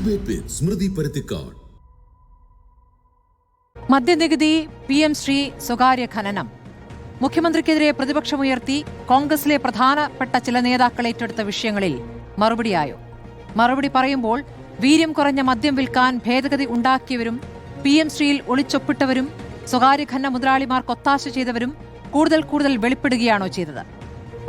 Debate with Smriti Paruthikkad. മദ്യനികുതി, PM Shri, സ്വകാര്യ ഖനനം. മുഖ്യമന്ത്രിക്കെതിരെ പ്രതിപക്ഷമുയർത്തി കോൺഗ്രസിലെ പ്രധാനപ്പെട്ട ചില നേതാക്കൾ ഏറ്റെടുത്ത വിഷയങ്ങളിൽ മറുപടിയായോ? മറുപടി പറയുമ്പോൾ വീര്യം കുറഞ്ഞ മദ്യം വിൽക്കാൻ ഭേദഗതി ഉണ്ടാക്കിയവരും PM ശ്രീയിൽ ഒളിച്ചൊപ്പിട്ടവരും സ്വകാര്യ ഖനന മുതലാളിമാർക്ക് ഒത്താശ ചെയ്തവരും കൂടുതൽ വെളിപ്പെടുകയാണോ ചെയ്തത്?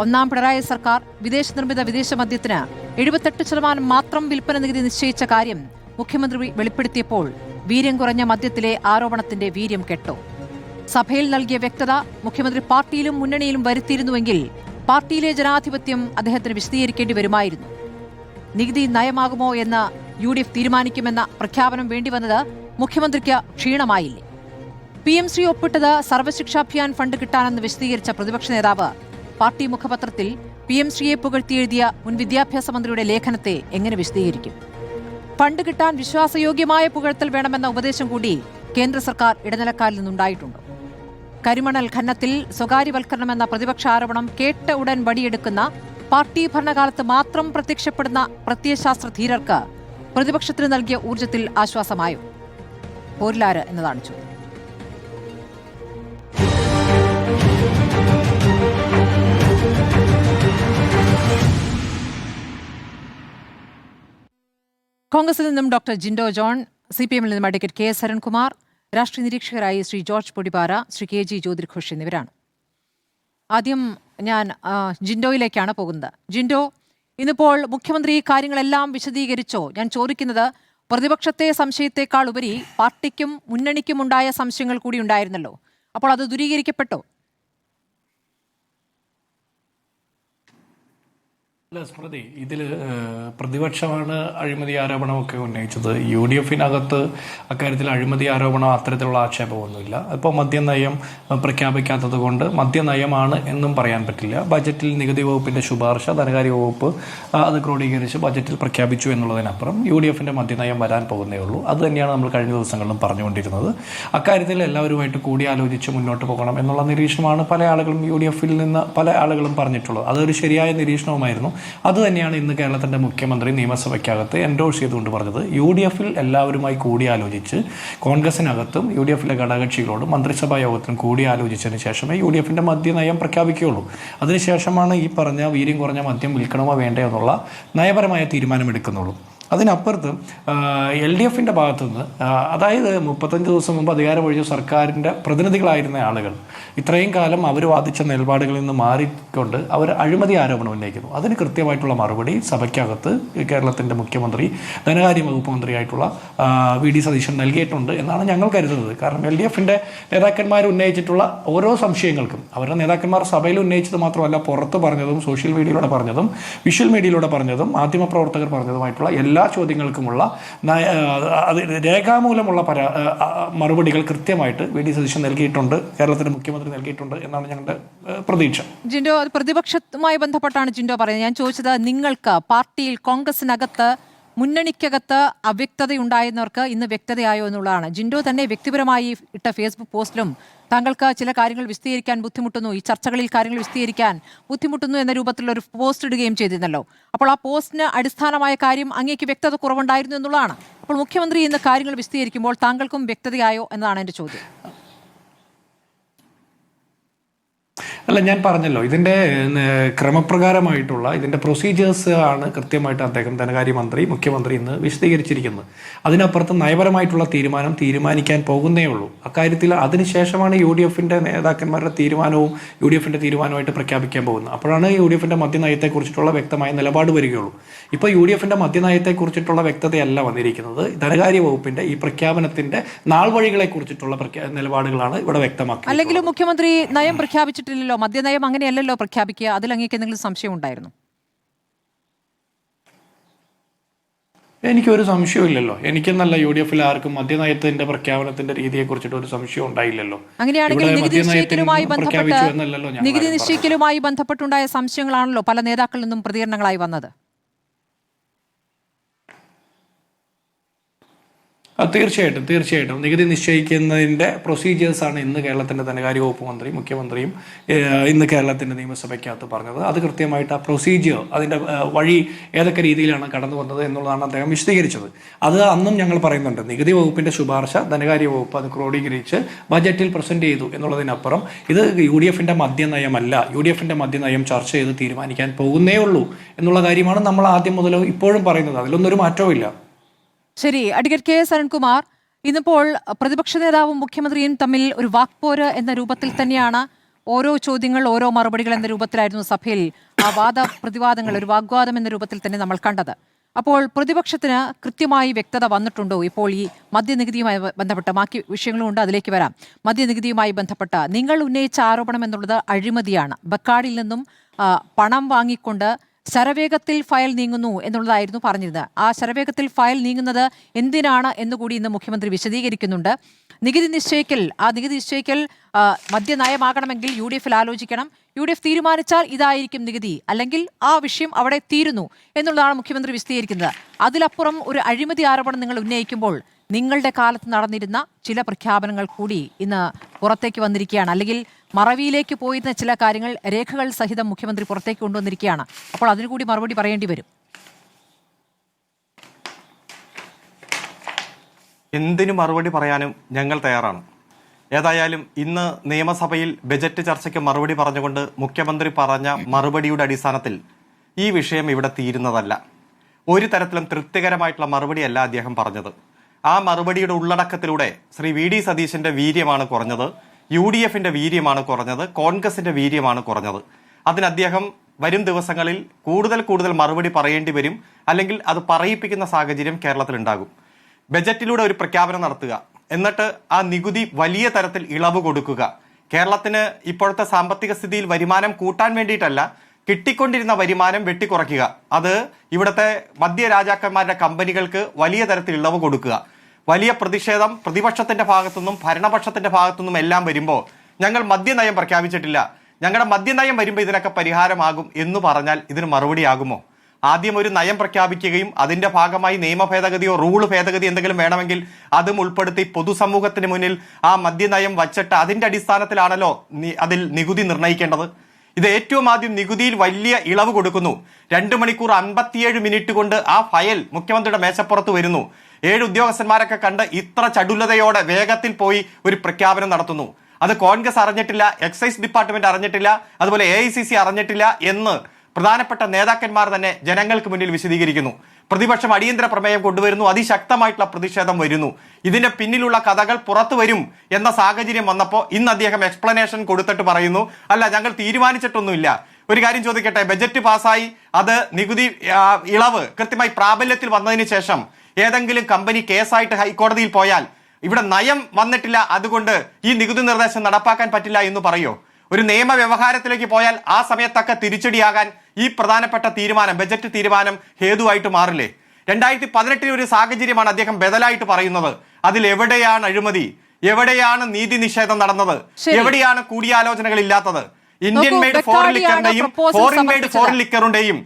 ഒന്നാം പിണറായി സർക്കാർ വിദേശ നിർമ്മിത വിദേശ മദ്യത്തിന് 78% മാത്രം വിൽപ്പന നികുതി നിശ്ചയിച്ച കാര്യം മുഖ്യമന്ത്രി വെളിപ്പെടുത്തിയപ്പോൾ വീര്യം കുറഞ്ഞ മദ്യത്തിലെ ആരോപണത്തിന്റെ വീര്യം കെട്ടോ? സഭയിൽ നൽകിയ വ്യക്തത മുഖ്യമന്ത്രി പാർട്ടിയിലും മുന്നണിയിലും വരുത്തിയിരുന്നുവെങ്കിൽ പാർട്ടിയിലെ ജനാധിപത്യം അദ്ദേഹത്തിന് വിശദീകരിക്കേണ്ടി വരുമായിരുന്നു. നികുതി നയമാകുമോ എന്ന് UDF തീരുമാനിക്കുമെന്ന പ്രഖ്യാപനം വേണ്ടിവന്നത് മുഖ്യമന്ത്രിക്ക് ക്ഷീണമായില്ലേ? PM ശ്രീ ഒപ്പിട്ടത് സർവശിക്ഷാഭിയാൻ ഫണ്ട് കിട്ടാനെന്ന് വിശദീകരിച്ച പ്രതിപക്ഷ നേതാവ് പാർട്ടി മുഖപത്രത്തിൽ PM ശ്രീയെ പുകഴ്ത്തിയെഴുതിയ മുൻ വിദ്യാഭ്യാസ മന്ത്രിയുടെ ലേഖനത്തെ എങ്ങനെ വിശദീകരിക്കും? ഫണ്ട് കിട്ടാൻ വിശ്വാസയോഗ്യമായ പുകഴ്ത്തൽ വേണമെന്ന ഉപദേശം കൂടി കേന്ദ്ര സർക്കാർ ഇടനിലക്കാരിൽ നിന്നുണ്ടായിട്ടുണ്ടോ? കരിമണൽ ഖനനത്തിൽ സ്വകാര്യവൽക്കരണമെന്ന പ്രതിപക്ഷ ആരോപണം കേട്ട ഉടൻ വടിയെടുക്കുന്ന പാർട്ടി ഭരണകാലത്ത് മാത്രം പ്രത്യക്ഷപ്പെടുന്ന പ്രത്യയശാസ്ത്ര ധീരർക്ക് പ്രതിപക്ഷത്തിന് നൽകിയ ഊർജ്ജത്തിൽ ആശ്വാസമായോ? പോരിലാര് എന്നതാണ് ചോദ്യം. കോൺഗ്രസിൽ നിന്നും ഡോക്ടർ ജിൻഡോ ജോൺ, CPM-ൽ നിന്നും അഡ്വക്കേറ്റ് KS അരുൺകുമാർ, രാഷ്ട്രീയ നിരീക്ഷകരായി ശ്രീ ജോർജ് പൊടിപാറ, ശ്രീ KG ജ്യോതിർഘോഷ് എന്നിവരാണ്. ആദ്യം ഞാൻ ജിൻഡോയിലേക്കാണ് പോകുന്നത്. ജിൻഡോ, ഇന്നിപ്പോൾ മുഖ്യമന്ത്രി ഈ കാര്യങ്ങളെല്ലാം വിശദീകരിച്ചോ? ഞാൻ ചോദിക്കുന്നത്, പ്രതിപക്ഷത്തെ സംശയത്തെക്കാൾ ഉപരി പാർട്ടിക്കും മുന്നണിക്കും ഉണ്ടായ സംശയങ്ങൾ കൂടി ഉണ്ടായിരുന്നല്ലോ. അപ്പോൾ അത് ദൂരീകരിക്കപ്പെട്ടോ? അല്ല സ്മൃതി, ഇതിൽ പ്രതിപക്ഷമാണ് അഴിമതി ആരോപണമൊക്കെ ഉന്നയിച്ചത്. UDF-നകത്ത് അക്കാര്യത്തിൽ അഴിമതി ആരോപണം അത്തരത്തിലുള്ള ആക്ഷേപമൊന്നുമില്ല. ഇപ്പോൾ മദ്യനയം പ്രഖ്യാപിക്കാത്തത് കൊണ്ട് മദ്യനയമാണ് എന്നും പറയാൻ പറ്റില്ല. ബജറ്റിൽ നികുതി വകുപ്പിന്റെ ശുപാർശ ധനകാര്യ വകുപ്പ് അത് ക്രോഡീകരിച്ച് ബജറ്റിൽ പ്രഖ്യാപിച്ചു എന്നുള്ളതിനപ്പുറം UDF-ന്റെ മദ്യനയം വരാൻ പോകുന്നേ ഉള്ളൂ. അത് തന്നെയാണ് നമ്മൾ കഴിഞ്ഞ ദിവസങ്ങളിലും പറഞ്ഞുകൊണ്ടിരുന്നത്. അക്കാര്യത്തിൽ എല്ലാവരുമായിട്ട് കൂടിയാലോചിച്ച് മുന്നോട്ട് പോകണം എന്നുള്ള നിരീക്ഷണമാണ് പല ആളുകളും UDF-ൽ നിന്ന് പല ആളുകളും പറഞ്ഞിട്ടുള്ളത്. അതൊരു ശരിയായ നിരീക്ഷണവുമായിരുന്നു. അതുതന്നെയാണ് ഇന്ന് കേരളത്തിന്റെ മുഖ്യമന്ത്രി നിയമസഭയ്ക്കകത്ത് എൻഡോഴ്സ് ചെയ്തുകൊണ്ട് പറഞ്ഞത്. UDF-ൽ എല്ലാവരുമായി കൂടിയാലോചിച്ച് കോൺഗ്രസിനകത്തും UDF-ലെ ഘടകകക്ഷികളോടും മന്ത്രിസഭാ യോഗത്തിനും കൂടിയാലോചിച്ചതിന് ശേഷമേ UDF-ന്റെ മദ്യനയം പ്രഖ്യാപിക്കുകയുള്ളൂ. അതിനുശേഷമാണ് ഈ പറഞ്ഞ വീര്യം കുറഞ്ഞ മദ്യം വിൽക്കണമോ വേണ്ടയോ എന്നുള്ള നയപരമായ തീരുമാനമെടുക്കുന്നുള്ളൂ. അതിനപ്പുറത്ത് LDF-ന്റെ ഭാഗത്തുനിന്ന്, അതായത് 35 ദിവസം മുമ്പ് അധികാരമൊഴിച്ച സർക്കാരിൻ്റെ പ്രതിനിധികളായിരുന്ന ആളുകൾ ഇത്രയും കാലം അവർ വാദിച്ച നിലപാടുകളിൽ നിന്ന് മാറിക്കൊണ്ട് അവർ അഴിമതി ആരോപണം ഉന്നയിക്കുന്നു. അതിന് കൃത്യമായിട്ടുള്ള മറുപടി സഭയ്ക്കകത്ത് കേരളത്തിൻ്റെ മുഖ്യമന്ത്രി, ധനകാര്യ വകുപ്പ് മന്ത്രിയായിട്ടുള്ള VD സതീശൻ നൽകിയിട്ടുണ്ട് എന്നാണ് ഞങ്ങൾ കരുതുന്നത്. കാരണം LDF-ന്റെ നേതാക്കന്മാർ ഉന്നയിച്ചിട്ടുള്ള ഓരോ സംശയങ്ങൾക്കും അവരുടെ നേതാക്കന്മാർ സഭയിൽ ഉന്നയിച്ചത് മാത്രമല്ല, പുറത്ത് പറഞ്ഞതും സോഷ്യൽ മീഡിയയിലൂടെ പറഞ്ഞതും വിഷ്വൽ മീഡിയയിലൂടെ പറഞ്ഞതും മാധ്യമപ്രവർത്തകർ പറഞ്ഞതുമായിട്ടുള്ള എല്ലാ ചോദ്യങ്ങൾക്കുമുള്ള രേഖാമൂലമുള്ള മറുപടികൾ കൃത്യമായിട്ട് VD സതീശൻ നൽകിയിട്ടുണ്ട്, കേരളത്തിന്റെ മുഖ്യമന്ത്രി നൽകിയിട്ടുണ്ട് എന്നാണ് ഞങ്ങളുടെ പ്രതീക്ഷ. ജിൻഡോ, അത് പ്രതിപക്ഷവുമായി ബന്ധപ്പെട്ടാണ് ജിൻഡോ പറയുന്നത്. ഞാൻ ചോദിച്ചത്, നിങ്ങൾക്ക് പാർട്ടിയിൽ കോൺഗ്രസിനകത്ത് മുന്നണിക്കകത്ത് അവ്യക്തതയുണ്ടായിരുന്നവർക്ക് ഇന്ന് വ്യക്തതയായോ എന്നുള്ളതാണ്. ജിൻഡോ തന്നെ വ്യക്തിപരമായി ഇട്ട ഫേസ്ബുക്ക് പോസ്റ്റിലും താങ്കൾക്ക് ചില കാര്യങ്ങൾ വിശദീകരിക്കാൻ ബുദ്ധിമുട്ടുന്നു, ഈ ചർച്ചകളിൽ കാര്യങ്ങൾ വിശദീകരിക്കാൻ ബുദ്ധിമുട്ടുന്നു എന്ന രൂപത്തിലുള്ള ഒരു പോസ്റ്റ് ഇടുകയും ചെയ്തിരുന്നല്ലോ. അപ്പോൾ ആ പോസ്റ്റിന് അടിസ്ഥാനമായ കാര്യം അങ്ങേക്ക് വ്യക്തത കുറവുണ്ടായിരുന്നു എന്നുള്ളതാണ്. അപ്പോൾ മുഖ്യമന്ത്രി ഇന്ന് കാര്യങ്ങൾ വിശദീകരിക്കുമ്പോൾ താങ്കൾക്കും വ്യക്തതയായോ എന്നതാണ് എൻ്റെ ചോദ്യം. അല്ല, ഞാൻ പറഞ്ഞല്ലോ, ഇതിൻ്റെ ക്രമപ്രകാരമായിട്ടുള്ള ഇതിൻ്റെ പ്രൊസീജിയേഴ്സ് ആണ് കൃത്യമായിട്ട് അദ്ദേഹം ധനകാര്യമന്ത്രി, മുഖ്യമന്ത്രി ഇന്ന് വിശദീകരിച്ചിരിക്കുന്നത്. അതിനപ്പുറത്ത് നയപരമായിട്ടുള്ള തീരുമാനം തീരുമാനിക്കാൻ പോകുന്നേ ഉള്ളൂ. അക്കാര്യത്തിൽ അതിനുശേഷമാണ് UDF-ന്റെ നേതാക്കന്മാരുടെ തീരുമാനവും UDF-ന്റെ തീരുമാനമായിട്ട് പ്രഖ്യാപിക്കാൻ പോകുന്നത്. അപ്പോഴാണ് UDF-ന്റെ മദ്യനയത്തെക്കുറിച്ചിട്ടുള്ള വ്യക്തമായ നിലപാട് വരികയുള്ളൂ. ഇപ്പോൾ UDF-ന്റെ മദ്യനയത്തെക്കുറിച്ചിട്ടുള്ള വ്യക്തതയല്ല വന്നിരിക്കുന്നത്. ധനകാര്യ വകുപ്പിന്റെ ഈ പ്രഖ്യാപനത്തിന്റെ നാൾ വഴികളെ കുറിച്ചിട്ടുള്ള നിലപാടുകളാണ് ഇവിടെ വ്യക്തമാക്കുന്നത്. അല്ലെങ്കിൽ മുഖ്യമന്ത്രി നയം പ്രഖ്യാപിച്ചിട്ടില്ലല്ലോ, മദ്യനയം അങ്ങനെയല്ലല്ലോ പ്രഖ്യാപിക്കുക. അതിൽ അങ്ങേക്ക് എന്തെങ്കിലും സംശയം ഉണ്ടായിരുന്നു? എനിക്കൊരു സംശയമില്ലല്ലോ. എനിക്കെന്നല്ല, UDF-ൽ ആർക്കും മദ്യനയത്തിന്റെ പ്രഖ്യാപനത്തിന്റെ രീതിയെ കുറിച്ചിട്ട് ഒരു സംശയം ഉണ്ടായില്ലല്ലോ. അങ്ങനെയാണെങ്കിൽ നികുതി നിശ്ചയിക്കലുമായി ബന്ധപ്പെട്ടുണ്ടായ സംശയങ്ങളാണല്ലോ പല നേതാക്കളിൽ നിന്നും പ്രതികരണങ്ങളായി വന്നത്. തീർച്ചയായിട്ടും നികുതി നിശ്ചയിക്കുന്നതിന്റെ പ്രൊസീജിയേഴ്സാണ് ഇന്ന് കേരളത്തിന്റെ ധനകാര്യ വകുപ്പ് മന്ത്രി മുഖ്യമന്ത്രിയും ഇന്ന് കേരളത്തിന്റെ നിയമസഭയ്ക്കകത്ത് പറഞ്ഞത്. അത് കൃത്യമായിട്ട് ആ പ്രൊസീജിയർ അതിന്റെ വഴി ഏതൊക്കെ രീതിയിലാണ് കടന്നു വന്നത് എന്നുള്ളതാണ് അദ്ദേഹം വിശദീകരിച്ചത്. അത് അന്നും ഞങ്ങൾ പറയുന്നുണ്ട്. നികുതി വകുപ്പിന്റെ ശുപാർശ ധനകാര്യ വകുപ്പ് അത് ക്രോഡീകരിച്ച് ബജറ്റിൽ പ്രസന്റ് ചെയ്തു എന്നുള്ളതിനപ്പുറം ഇത് UDFന്റെ മദ്യനയമല്ല. UDFന്റെ മദ്യനയം ചർച്ച ചെയ്ത് തീരുമാനിക്കാൻ പോകുന്നേ ഉള്ളൂ എന്നുള്ള കാര്യമാണ് നമ്മൾ ആദ്യം മുതൽ ഇപ്പോഴും പറയുന്നത്. അതിലൊന്നും ഒരു മാറ്റവും ഇല്ല. ശരി, അഡ്വക്കേറ്റ് KS അരുൺകുമാർ, ഇന്നിപ്പോൾ പ്രതിപക്ഷ നേതാവും മുഖ്യമന്ത്രിയും തമ്മിൽ ഒരു വാക്പോര് എന്ന രൂപത്തിൽ തന്നെയാണ് ഓരോ ചോദ്യങ്ങൾ ഓരോ മറുപടികൾ എന്ന രൂപത്തിലായിരുന്നു സഭയിൽ ആ വാദപ്രതിവാദങ്ങൾ ഒരു വാഗ്വാദം എന്ന രൂപത്തിൽ തന്നെ നമ്മൾ കണ്ടത്. അപ്പോൾ പ്രതിപക്ഷത്തിന് കൃത്യമായി വ്യക്തത വന്നിട്ടുണ്ടോ? ഇപ്പോൾ ഈ മദ്യനികുതിയുമായി ബന്ധപ്പെട്ട ബാക്കി വിഷയങ്ങളുണ്ട്, അതിലേക്ക് വരാം. മദ്യനികുതിയുമായി ബന്ധപ്പെട്ട നിങ്ങൾ ഉന്നയിച്ച ആരോപണം എന്നുള്ളത് അഴിമതിയാണ്. ബക്കാഡിൽ നിന്നും പണം വാങ്ങിക്കൊണ്ട് ശരവേഗത്തിൽ ഫയൽ നീങ്ങുന്നു എന്നുള്ളതായിരുന്നു പറഞ്ഞിരുന്നത്. ആ ശരവേഗത്തിൽ ഫയൽ നീങ്ങുന്നത് എന്തിനാണ് എന്നുകൂടി ഇന്ന് മുഖ്യമന്ത്രി വിശദീകരിക്കുന്നുണ്ട്. നികുതി നിശ്ചയിക്കൽ മദ്യനയമാകണമെങ്കിൽ UDFൽ ആലോചിക്കണം. UDF തീരുമാനിച്ചാൽ ഇതായിരിക്കും നികുതി, അല്ലെങ്കിൽ ആ വിഷയം അവിടെ തീരുന്നു എന്നുള്ളതാണ് മുഖ്യമന്ത്രി വിശദീകരിക്കുന്നത്. അതിലപ്പുറം ഒരു അഴിമതി ആരോപണം നിങ്ങൾ ഉന്നയിക്കുമ്പോൾ നിങ്ങളുടെ കാലത്ത് നടന്നിരുന്ന ചില പ്രഖ്യാപനങ്ങൾ കൂടി ഇന്ന് പുറത്തേക്ക് വന്നിരിക്കുകയാണ്, അല്ലെങ്കിൽ മറവിയിലേക്ക് പോയിരുന്ന ചില കാര്യങ്ങൾ രേഖകൾ സഹിതം മുഖ്യമന്ത്രി പുറത്തേക്ക് കൊണ്ടുവന്നിരിക്കുകയാണ്. അപ്പോൾ അതിനു കൂടി മറുപടി പറയേണ്ടി വരും. എന്തിനു മറുപടി പറയാനും ഞങ്ങൾ തയ്യാറാണ്. ഏതായാലും ഇന്ന് നിയമസഭയിൽ ബജറ്റ് ചർച്ചയ്ക്ക് മറുപടി പറഞ്ഞുകൊണ്ട് മുഖ്യമന്ത്രി പറഞ്ഞ മറുപടിയുടെ അടിസ്ഥാനത്തിൽ ഈ വിഷയം ഇവിടെ തീരുന്നതല്ല. ഒരു തരത്തിലും തൃപ്തികരമായിട്ടുള്ള മറുപടിയല്ല അദ്ദേഹം പറഞ്ഞത്. ആ മറുപടിയുടെ ഉള്ളടക്കത്തിലൂടെ ശ്രീ VD സതീശന്റെ വീര്യമാണ് കുറഞ്ഞത്, UDFന്റെ വീര്യമാണ് കുറഞ്ഞത്, കോൺഗ്രസിന്റെ വീര്യമാണ് കുറഞ്ഞത്. അതിന് അദ്ദേഹം വരും ദിവസങ്ങളിൽ കൂടുതൽ മറുപടി പറയേണ്ടി വരും, അല്ലെങ്കിൽ അത് പറയിപ്പിക്കുന്ന സാഹചര്യം കേരളത്തിൽ ഉണ്ടാകും. ബജറ്റിലൂടെ ഒരു പ്രഖ്യാപനം നടത്തുക, എന്നിട്ട് ആ നികുതി വലിയ തരത്തിൽ ഇളവ് കൊടുക്കുക. കേരളത്തിന് ഇപ്പോഴത്തെ സാമ്പത്തിക സ്ഥിതിയിൽ വരുമാനം കൂട്ടാൻ വേണ്ടിയിട്ടല്ല, കിട്ടിക്കൊണ്ടിരുന്ന വരുമാനം വെട്ടിക്കുറയ്ക്കുക. അത് ഇവിടുത്തെ മദ്യരാജാക്കന്മാരുടെ കമ്പനികൾക്ക് വലിയ തരത്തിൽ ഇളവ് കൊടുക്കുക. വലിയ പ്രതിഷേധം പ്രതിപക്ഷത്തിന്റെ ഭാഗത്തുനിന്നും ഭരണപക്ഷത്തിന്റെ ഭാഗത്തുനിന്നും എല്ലാം വരുമ്പോൾ ഞങ്ങൾ മദ്യനയം പ്രഖ്യാപിച്ചിട്ടില്ല, ഞങ്ങളുടെ മദ്യനയം വരുമ്പോൾ ഇതിനൊക്കെ പരിഹാരമാകും എന്ന് പറഞ്ഞാൽ ഇതിന് മറുപടിയാകുമോ? ആദ്യം ഒരു നയം പ്രഖ്യാപിക്കുകയും അതിന്റെ ഭാഗമായി നിയമ ഭേദഗതിയോ റൂള് ഭേദഗതി എന്തെങ്കിലും വേണമെങ്കിൽ അതും ഉൾപ്പെടുത്തി പൊതുസമൂഹത്തിന് മുന്നിൽ ആ മദ്യനയം വച്ചിട്ട് അതിന്റെ അടിസ്ഥാനത്തിലാണല്ലോ അതിൽ നികുതി നിർണ്ണയിക്കേണ്ടത്. ഇത് ഏറ്റവും ആദ്യം നികുതിയിൽ വലിയ ഇളവ് കൊടുക്കുന്നു. 2 മണിക്കൂർ 57 മിനിറ്റ് കൊണ്ട് ആ ഫയൽ മുഖ്യമന്ത്രിയുടെ മേശപ്പുറത്ത് വരുന്നു. 7 ഉദ്യോഗസ്ഥന്മാരൊക്കെ കണ്ട് ഇത്ര ചടുലതയോടെ വേഗത്തിൽ പോയി ഒരു പ്രഖ്യാപനം നടത്തുന്നു. അത് കോൺഗ്രസ് അറിഞ്ഞിട്ടില്ല, എക്സൈസ് ഡിപ്പാർട്ട്മെന്റ് അറിഞ്ഞിട്ടില്ല, അതുപോലെ AICC അറിഞ്ഞിട്ടില്ല എന്ന് പ്രധാനപ്പെട്ട നേതാക്കന്മാർ തന്നെ ജനങ്ങൾക്ക് മുന്നിൽ വിശദീകരിക്കുന്നു. പ്രതിപക്ഷം അടിയന്തര പ്രമേയം കൊണ്ടുവരുന്നു, അതിശക്തമായിട്ടുള്ള പ്രതിഷേധം വരുന്നു. ഇതിന്റെ പിന്നിലുള്ള കഥകൾ പുറത്തു വരും എന്ന സാഹചര്യം വന്നപ്പോൾ ഇന്ന് അദ്ദേഹം എക്സ്പ്ലനേഷൻ കൊടുത്തിട്ട് പറയുന്നു, അല്ല ഞങ്ങൾ തീരുമാനിച്ചിട്ടൊന്നുമില്ല. ഒരു കാര്യം ചോദിക്കട്ടെ, ബജറ്റ് പാസ്സായി അത് നികുതി ഇളവ് കൃത്യമായി പ്രാബല്യത്തിൽ വന്നതിന് ശേഷം ഏതെങ്കിലും കമ്പനി കേസായിട്ട് ഹൈക്കോടതിയിൽ പോയാൽ ഇവിടെ നയം വന്നിട്ടില്ല, അതുകൊണ്ട് ഈ നികുതി നിർദ്ദേശം നടപ്പാക്കാൻ പറ്റില്ല എന്ന് പറയോ? ഒരു നിയമ വ്യവഹാരത്തിലേക്ക് പോയാൽ ആ സമയത്തൊക്കെ തിരിച്ചടിയാകാൻ ഈ പ്രധാനപ്പെട്ട തീരുമാനം, ബജറ്റ് തീരുമാനം ഹേതുവായിട്ട് മാറില്ലേ? 2018 ഒരു സാഹചര്യമാണ് അദ്ദേഹം ബദലായിട്ട് പറയുന്നത്. അതിൽ എവിടെയാണ് അഴിമതി, എവിടെയാണ് നീതി നിഷേധം നടന്നത്, എവിടെയാണ് കൂടിയാലോചനകൾ ഇല്ലാത്തത്? ഇന്ത്യൻ മെയ്ഡ് ഫോറിൻ ലിക്കറിന്റെയും ഫോറിൻ മെയ്ഡ് ഫോറിൻ ലിക്കറിന്റെയും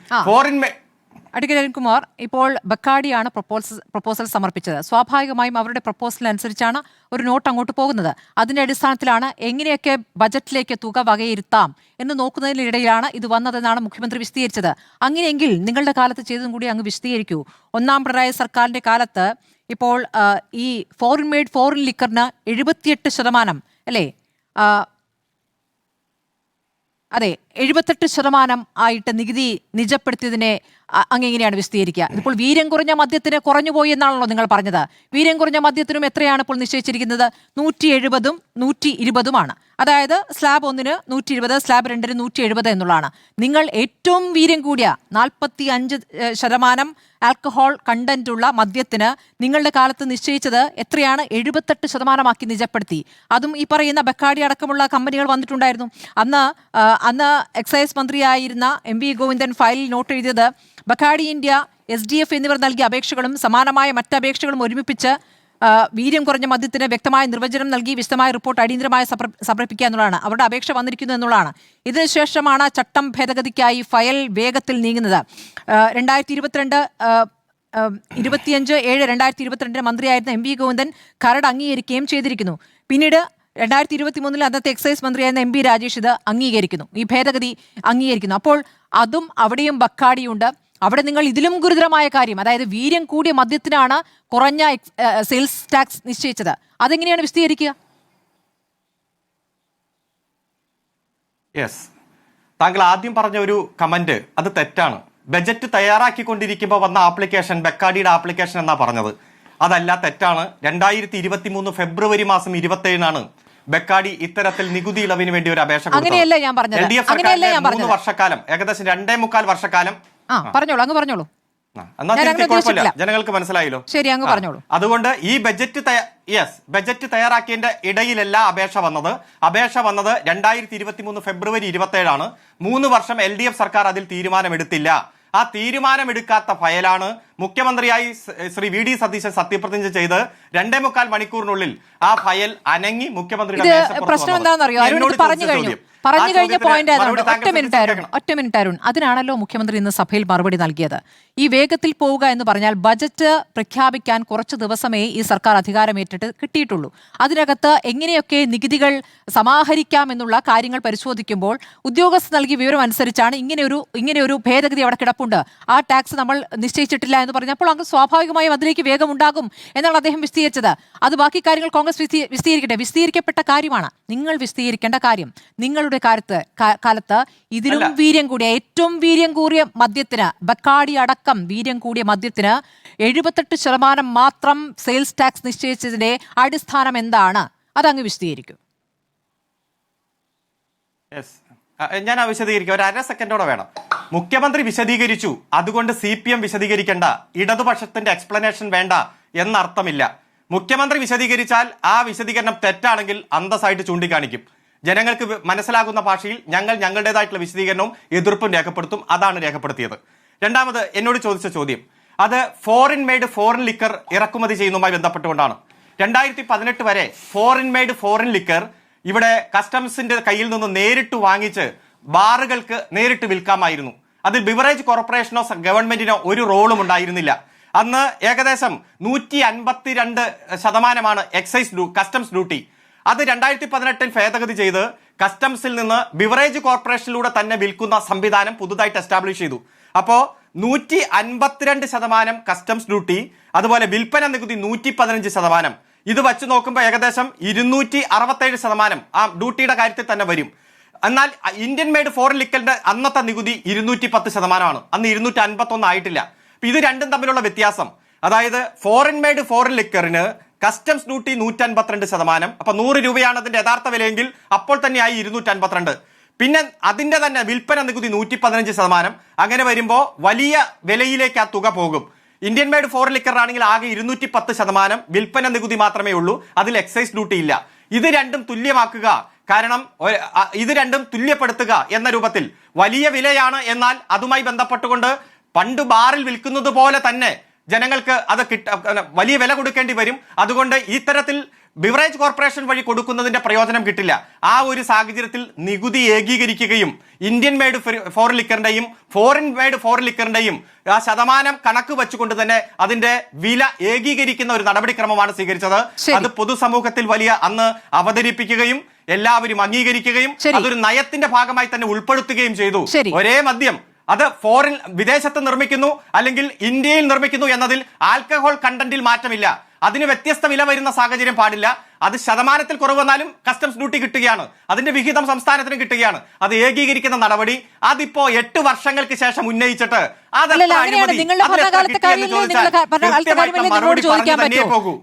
അഡ്വക്കേറ്റ് അരുൺകുമാർ, ഇപ്പോൾ ബക്കാഡിയാണ് പ്രപ്പോസൽ സമർപ്പിച്ചത്. സ്വാഭാവികമായും അവരുടെ പ്രപ്പോസലിനനുസരിച്ചാണ് ഒരു നോട്ട് അങ്ങോട്ട് പോകുന്നത്. അതിന്റെ അടിസ്ഥാനത്തിലാണ് എങ്ങനെയൊക്കെ ബജറ്റിലേക്ക് തുക വകയിരുത്താം എന്ന് നോക്കുന്നതിനിടയിലാണ് ഇത് വന്നതെന്നാണ് മുഖ്യമന്ത്രി വിശദീകരിച്ചത്. അങ്ങനെയെങ്കിൽ നിങ്ങളുടെ കാലത്ത് ചെയ്തതും കൂടി അങ്ങ് വിശദീകരിക്കൂ. ഒന്നാം പിണറായി സർക്കാരിന്റെ കാലത്ത് ഇപ്പോൾ ഈ ഫോറിൻ ലിക്കറിന് 78% അല്ലേ? അതെ, 78% ആയിട്ട് നികുതി നിജപ്പെടുത്തിയതിനെ അങ്ങെങ്ങനെയാണ് വിശദീകരിക്കുക? ഇപ്പോൾ വീര്യം കുറഞ്ഞ മദ്യത്തിന് കുറഞ്ഞുപോയി എന്നാണല്ലോ നിങ്ങൾ പറഞ്ഞത്. വീര്യം കുറഞ്ഞ മദ്യത്തിനും എത്രയാണ് ഇപ്പോൾ നിശ്ചയിച്ചിരിക്കുന്നത്? 170ഉം 120ഉമാണ്. അതായത് സ്ലാബ് 1ന് 120, സ്ലാബ് 2ന് 170 എന്നുള്ളതാണ്. നിങ്ങൾ ഏറ്റവും വീര്യം കൂടിയ 45% ആൽക്കഹോൾ കണ്ടന്റ് ഉള്ള മദ്യത്തിന് നിങ്ങളുടെ കാലത്ത് നിശ്ചയിച്ചത് എത്രയാണ്? 78% നിജപ്പെടുത്തി. അതും ഈ പറയുന്ന ബക്കാഡി അടക്കമുള്ള കമ്പനികൾ വന്നിട്ടുണ്ടായിരുന്നു. അന്ന് എക്സൈസ് മന്ത്രിയായിരുന്ന MV ഗോവിന്ദൻ ഫയലിൽ നോട്ട് എഴുതിയത് ബക്കാഡി ഇന്ത്യ, SDF എന്നിവർ നൽകിയ അപേക്ഷകളും സമാനമായ മറ്റ് അപേക്ഷകളും ഒരുമിപ്പിച്ച് വീര്യം കുറഞ്ഞ മദ്യത്തിന് വ്യക്തമായ നിർവചനം നൽകി വിശദമായ റിപ്പോർട്ട് അടിയന്തരമായി സമർപ്പിക്കുക എന്നുള്ളതാണ്. അവരുടെ അപേക്ഷ വന്നിരിക്കുന്നു എന്നുള്ളതാണ്. ഇതിനുശേഷമാണ് ചട്ടം ഭേദഗതിക്കായി ഫയൽ വേഗത്തിൽ നീങ്ങുന്നത്. 2022 25/7/2022 മന്ത്രിയായിരുന്ന എം വി ഗോവിന്ദൻ കരട് അംഗീകരിക്കുകയും ചെയ്തിരിക്കുന്നു. പിന്നീട് 2023 അന്നത്തെ എക്സൈസ് മന്ത്രിയായിരുന്ന എം പി രാജേഷ് ഇത് അംഗീകരിക്കുന്നു, ഈ ഭേദഗതി അംഗീകരിക്കുന്നു. അപ്പോൾ അതും അവിടെയും ബക്കാടിയുണ്ട്. അവിടെ നിങ്ങൾ ഇതിലും ഗുരുതരമായ കാര്യം, അതായത് വീര്യം കൂടിയ മദ്യത്തിനാണ് കുറഞ്ഞ സെയിൽസ് ടാക്സ് നിശ്ചയിച്ചത്. അതെങ്ങനെയാണ് വിശദീകരിക്കുക? യെസ്, താങ്കൾ ആദ്യം പറഞ്ഞ ഒരു കമന്റ് അത് തെറ്റാണ്. ബജറ്റ് തയ്യാറാക്കിക്കൊണ്ടിരിക്കുമ്പോൾ വന്ന ആപ്ലിക്കേഷൻ ബെക്കാഡിയുടെ ആപ്ലിക്കേഷൻ എന്നാ പറഞ്ഞത്. അതല്ല, തെറ്റാണ്. 2023 ഫെബ്രുവരി മാസം 27 ബെക്കാഡി ഇത്തരത്തിൽ നികുതി ഇളവിന് വേണ്ടി ഒരു അപേക്ഷ അങ്ങനെയല്ല ഞാൻ പറഞ്ഞത്. LDF സർക്കാരിന്റെ 3 വർഷക്കാലം, ഏകദേശം 2.25 വർഷക്കാലം. പറഞ്ഞോളൂ, അങ്ങ് പറഞ്ഞോളൂ. ജനങ്ങൾക്ക് മനസ്സിലായല്ലോ. ശരി, അങ്ങ് പറഞ്ഞോളൂ. അതുകൊണ്ട് ഈ ബജറ്റ് തയ്യാറാക്കിയതിന്റെ ഇടയിലല്ല അപേക്ഷ വന്നത്. 2023 ഫെബ്രുവരി 27 3 വർഷം LDF സർക്കാർ അതിൽ തീരുമാനമെടുത്തില്ല. ആ തീരുമാനമെടുക്കാത്ത ഫയലാണ് മുഖ്യമന്ത്രിയായി ശ്രീ വി ഡി സതീശൻ സത്യപ്രതിജ്ഞ ചെയ്ത് 2.25 മണിക്കൂറിനുള്ളിൽ ആ ഫയൽ അനങ്ങി മുഖ്യമന്ത്രിയുടെ പ്രശ്നം എന്താണെന്നറിയോ? പറഞ്ഞു കഴിഞ്ഞ പോയിന്റ് ഒറ്റ മിനിറ്റ് അരുൺ, അതിനാണല്ലോ മുഖ്യമന്ത്രി ഇന്ന് സഭയിൽ മറുപടി നൽകിയത്. ഈ വേഗത്തിൽ പോവുക എന്ന് പറഞ്ഞാൽ ബജറ്റ് പ്രഖ്യാപിക്കാൻ കുറച്ച് ദിവസമേ ഈ സർക്കാർ അധികാരമേറ്റിട്ട് കിട്ടിയിട്ടുള്ളൂ. അതിനകത്ത് എങ്ങനെയൊക്കെ നികുതികൾ സമാഹരിക്കാമെന്നുള്ള കാര്യങ്ങൾ പരിശോധിക്കുമ്പോൾ ഉദ്യോഗസ്ഥർ നൽകിയ വിവരം അനുസരിച്ചാണ് ഇങ്ങനെയൊരു ഭേദഗതി അവിടെ കിടപ്പുണ്ട്, ആ ടാക്സ് നമ്മൾ നിശ്ചയിച്ചിട്ടില്ല എന്ന് പറഞ്ഞപ്പോൾ അങ്ങ് സ്വാഭാവികമായും അതിലേക്ക് വേഗമുണ്ടാകും എന്നാണ് അദ്ദേഹം വിശദീകരിച്ചത്. അത് ബാക്കി കാര്യങ്ങൾ കോൺഗ്രസ് വിശദീകരിക്കട്ടെ. വിശദീകരിക്കപ്പെട്ട കാര്യമാണ് നിങ്ങൾ വിശദീകരിക്കേണ്ട കാര്യം. നിങ്ങളുടെ കാലത്ത് ഇതിലും വീര്യം കൂടിയ, ഏറ്റവും വീര്യം കൂടിയ മദ്യത്തിന്, ബക്കാടി അടക്കം വീര്യം കൂടിയ മദ്യത്തിന് 78% മാത്രം സെയിൽസ് ടാക്സ് നിശ്ചയിച്ചതിന്റെ അടിസ്ഥാനം എന്താണ്? അതങ്ങ് വിശദീകരിക്കും. ഞാൻ വിശദീകരിക്കാം, ഒരു 1/2 സെക്കൻഡോടെ വേണം. മുഖ്യമന്ത്രി വിശദീകരിച്ചു, അതുകൊണ്ട് CPM വിശദീകരിക്കേണ്ട, ഇടതുപക്ഷത്തിന്റെ എക്സ്പ്ലനേഷൻ വേണ്ട എന്നർത്ഥമില്ല. മുഖ്യമന്ത്രി വിശദീകരിച്ചാൽ ആ വിശദീകരണം തെറ്റാണെങ്കിൽ അന്തസ്സായിട്ട് ചൂണ്ടിക്കാണിക്കും. ജനങ്ങൾക്ക് മനസ്സിലാകുന്ന ഭാഷയിൽ ഞങ്ങൾ ഞങ്ങളുടേതായിട്ടുള്ള വിശദീകരണവും എതിർപ്പും രേഖപ്പെടുത്തും. അതാണ് രേഖപ്പെടുത്തിയത്. രണ്ടാമത് എന്നോട് ചോദിച്ച ചോദ്യം അത് ഫോറിൻ മെയ്ഡ് ഫോറിൻ ലിക്കർ ഇറക്കുമതി ചെയ്യുന്നതുമായി ബന്ധപ്പെട്ടുകൊണ്ടാണ്. 2018 വരെ ഫോറിൻ ലിക്കർ ഇവിടെ കസ്റ്റംസിന്റെ കയ്യിൽ നിന്ന് നേരിട്ട് വാങ്ങിച്ച് ബാറുകൾക്ക് നേരിട്ട് വിൽക്കാമായിരുന്നു. അതിൽ ബിവറേജ് കോർപ്പറേഷനോ ഗവൺമെന്റിനോ ഒരു റോളും ഉണ്ടായിരുന്നില്ല. അന്ന് ഏകദേശം 152% എക്സൈസ് കസ്റ്റംസ് ഡ്യൂട്ടി. അത് 2018 ഭേദഗതി ചെയ്ത് കസ്റ്റംസിൽ നിന്ന് ബിവറേജ് കോർപ്പറേഷനിലൂടെ തന്നെ വിൽക്കുന്ന സംവിധാനം പുതുതായിട്ട് എസ്റ്റാബ്ലിഷ് ചെയ്തു. അപ്പോ 152% കസ്റ്റംസ് ഡ്യൂട്ടി, അതുപോലെ വിൽപ്പന നികുതി 115%. ഇത് വച്ച് നോക്കുമ്പോൾ ഏകദേശം 267% ആ ഡ്യൂട്ടിയുടെ കാര്യത്തിൽ തന്നെ വരും. എന്നാൽ ഇന്ത്യൻ മെയ്ഡ് ഫോറിൻ ലിക്കറിന്റെ അന്നത്തെ നികുതി 210%. അന്ന് 251 ആയിട്ടില്ല. ഇത് രണ്ടും തമ്മിലുള്ള വ്യത്യാസം, അതായത് ഫോറിൻ മെയ്ഡ് ഫോറിൻ ലിക്കറിന് കസ്റ്റംസ് ഡ്യൂട്ടി 152%. അപ്പൊ 100 രൂപയാണ് അതിന്റെ യഥാർത്ഥ വിലയെങ്കിൽ അപ്പോൾ തന്നെയായി 252. പിന്നെ അതിന്റെ തന്നെ വിൽപ്പന നികുതി 115%. അങ്ങനെ വരുമ്പോൾ വലിയ വിലയിലേക്ക് ആ തുക പോകും. ഇന്ത്യൻ മെയ്ഡ് ഫോറിൻ ലിക്കറാണെങ്കിൽ ആകെ 210%, വിൽപ്പന നികുതി മാത്രമേ ഉള്ളൂ, അതിൽ എക്സൈസ് ഡ്യൂട്ടി ഇല്ല. ഇത് രണ്ടും തുല്യമാക്കുക, കാരണം ഇത് രണ്ടും തുല്യപ്പെടുത്തുക എന്ന രൂപത്തിൽ വലിയ വിലയാണ്. എന്നാൽ അതുമായി ബന്ധപ്പെട്ടുകൊണ്ട് പണ്ട് ബാറിൽ വിൽക്കുന്നത് പോലെ തന്നെ ജനങ്ങൾക്ക് അത് വലിയ വില കൊടുക്കേണ്ടി വരും. അതുകൊണ്ട് ഇത്തരത്തിൽ ബിവറേജ് കോർപ്പറേഷൻ വഴി കൊടുക്കുന്നതിന്റെ പ്രയോജനം കിട്ടില്ല. ആ ഒരു സാഹചര്യത്തിൽ നികുതി ഏകീകരിക്കുകയും ഇന്ത്യൻ മെയ്ഡ് ഫോറിൻ ലിക്കറിന്റെയും ഫോറിൻ മെയ്ഡ് ഫോറിൻ ലിക്കറിന്റെയും ആ ശതമാനം കണക്ക് വെച്ചുകൊണ്ട് തന്നെ അതിന്റെ വില ഏകീകരിക്കുന്ന ഒരു നടപടിക്രമമാണ് സ്വീകരിച്ചത്. അത് പൊതുസമൂഹത്തിൽ വലിയ അന്ന് അവതരിപ്പിക്കുകയും എല്ലാവരും അംഗീകരിക്കുകയും അതൊരു നയത്തിന്റെ ഭാഗമായി തന്നെ ഉൾപ്പെടുത്തുകയും ചെയ്തു. ഒരേ മദ്യം അത് വിദേശത്ത് നിർമ്മിക്കുന്നു അല്ലെങ്കിൽ ഇന്ത്യയിൽ നിർമ്മിക്കുന്നു എന്നതിൽ ആൽക്കഹോൾ കണ്ടന്റിൽ മാറ്റമില്ല. അതിന് വ്യത്യസ്ത വില വരുന്ന സാഹചര്യം പാടില്ല. അത് ശതമാനത്തിൽ കുറവ് വന്നാലും കസ്റ്റംസ് ഡ്യൂട്ടി കിട്ടുകയാണ്, അതിന്റെ വിഹിതം സംസ്ഥാനത്തിന് കിട്ടുകയാണ്. അത് ഏകീകരിക്കുന്ന നടപടി അതിപ്പോ 8 വർഷങ്ങൾക്ക് ശേഷം ഉന്നയിച്ചിട്ട്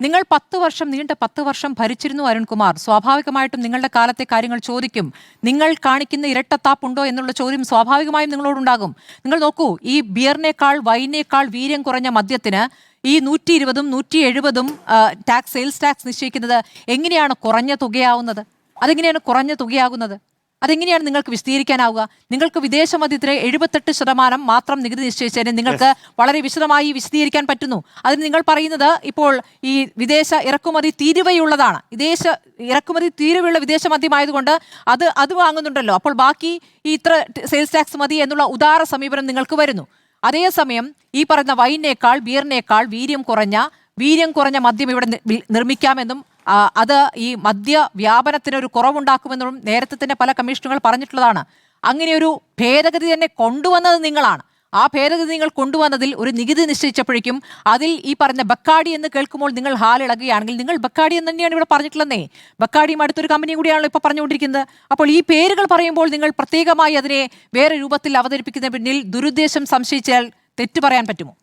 നിങ്ങൾ 10 വർഷം നീണ്ട 10 വർഷം ഭരിച്ചിരുന്നു അരുൺകുമാർ. സ്വാഭാവികമായിട്ടും നിങ്ങളുടെ കാലത്തെ കാര്യങ്ങൾ ചോദിക്കും. നിങ്ങൾ കാണിക്കുന്ന ഇരട്ടത്താപ്പുണ്ടോ എന്നുള്ള ചോദ്യം സ്വാഭാവികമായും നിങ്ങളോടുണ്ടാകും. നിങ്ങൾ നോക്കൂ, ഈ ബിയറിനേക്കാൾ വൈനേക്കാൾ വീര്യം കുറഞ്ഞ മദ്യത്തിന് ഈ 120ഉം 170ഉം സെയിൽസ് ടാക്സ് നിശ്ചയിക്കുന്നത് എങ്ങനെയാണ് കുറഞ്ഞ തുകയാവുന്നത്? അതെങ്ങനെയാണ് കുറഞ്ഞ തുകയാകുന്നത്? അതെങ്ങനെയാണ് നിങ്ങൾക്ക് വിശദീകരിക്കാനാവുക? നിങ്ങൾക്ക് വിദേശ മദ്യത്തിന് 78% മാത്രം നികുതി നിശ്ചയിച്ചതിന് നിങ്ങൾക്ക് വളരെ വിശദമായി വിശദീകരിക്കാൻ പറ്റുന്നു. അതിന് നിങ്ങൾ പറയുന്നത് ഇപ്പോൾ ഈ വിദേശ ഇറക്കുമതി തീരുവയുള്ളതാണ്, ഇറക്കുമതി തീരുവയുള്ള വിദേശ മദ്യമായതുകൊണ്ട് അത് വാങ്ങുന്നുണ്ടല്ലോ, അപ്പോൾ ബാക്കി ഈ ഇത്ര സെയിൽസ് ടാക്സ് മതി എന്നുള്ള ഉദാര സമീപനം നിങ്ങൾക്ക് വരുന്നു. അതേസമയം ഈ പറയുന്ന വൈനേക്കാൾ ബിയറിനേക്കാൾ വീര്യം കുറഞ്ഞ മദ്യം ഇവിടെ നിർമ്മിക്കാമെന്നും അത് ഈ മദ്യ വ്യാപനത്തിന് ഒരു കുറവുണ്ടാക്കുമെന്നും നേരത്തെ തന്നെ പല കമ്മീഷനുകൾ പറഞ്ഞിട്ടുള്ളതാണ്. അങ്ങനെ ഒരു ഭേദഗതി തന്നെ കൊണ്ടുവന്നത് നിങ്ങളാണ്. ആ ഭേദഗതി നിങ്ങൾ കൊണ്ടുവന്നതിൽ ഒരു നികുതി നിശ്ചയിച്ചപ്പോഴേക്കും അതിൽ ഈ പറഞ്ഞ ബക്കാടി എന്ന് കേൾക്കുമ്പോൾ നിങ്ങൾ ഹാലിളകുകയാണെങ്കിൽ, നിങ്ങൾ ബക്കാടി എന്ന് തന്നെയാണ് ഇവിടെ പറഞ്ഞിട്ടുള്ളതേ. ബക്കാടിയും അടുത്തൊരു കമ്പനിയും കൂടിയാണല്ലോ ഇപ്പോൾ പറഞ്ഞുകൊണ്ടിരിക്കുന്നത്. അപ്പോൾ ഈ പേരുകൾ പറയുമ്പോൾ നിങ്ങൾ പ്രത്യേകമായി അതിനെ വേറെ രൂപത്തിൽ അവതരിപ്പിക്കുന്ന പിന്നിൽ ദുരുദ്ദേശം സംശയിച്ചാൽ തെറ്റ് പറയാൻ പറ്റുമോ?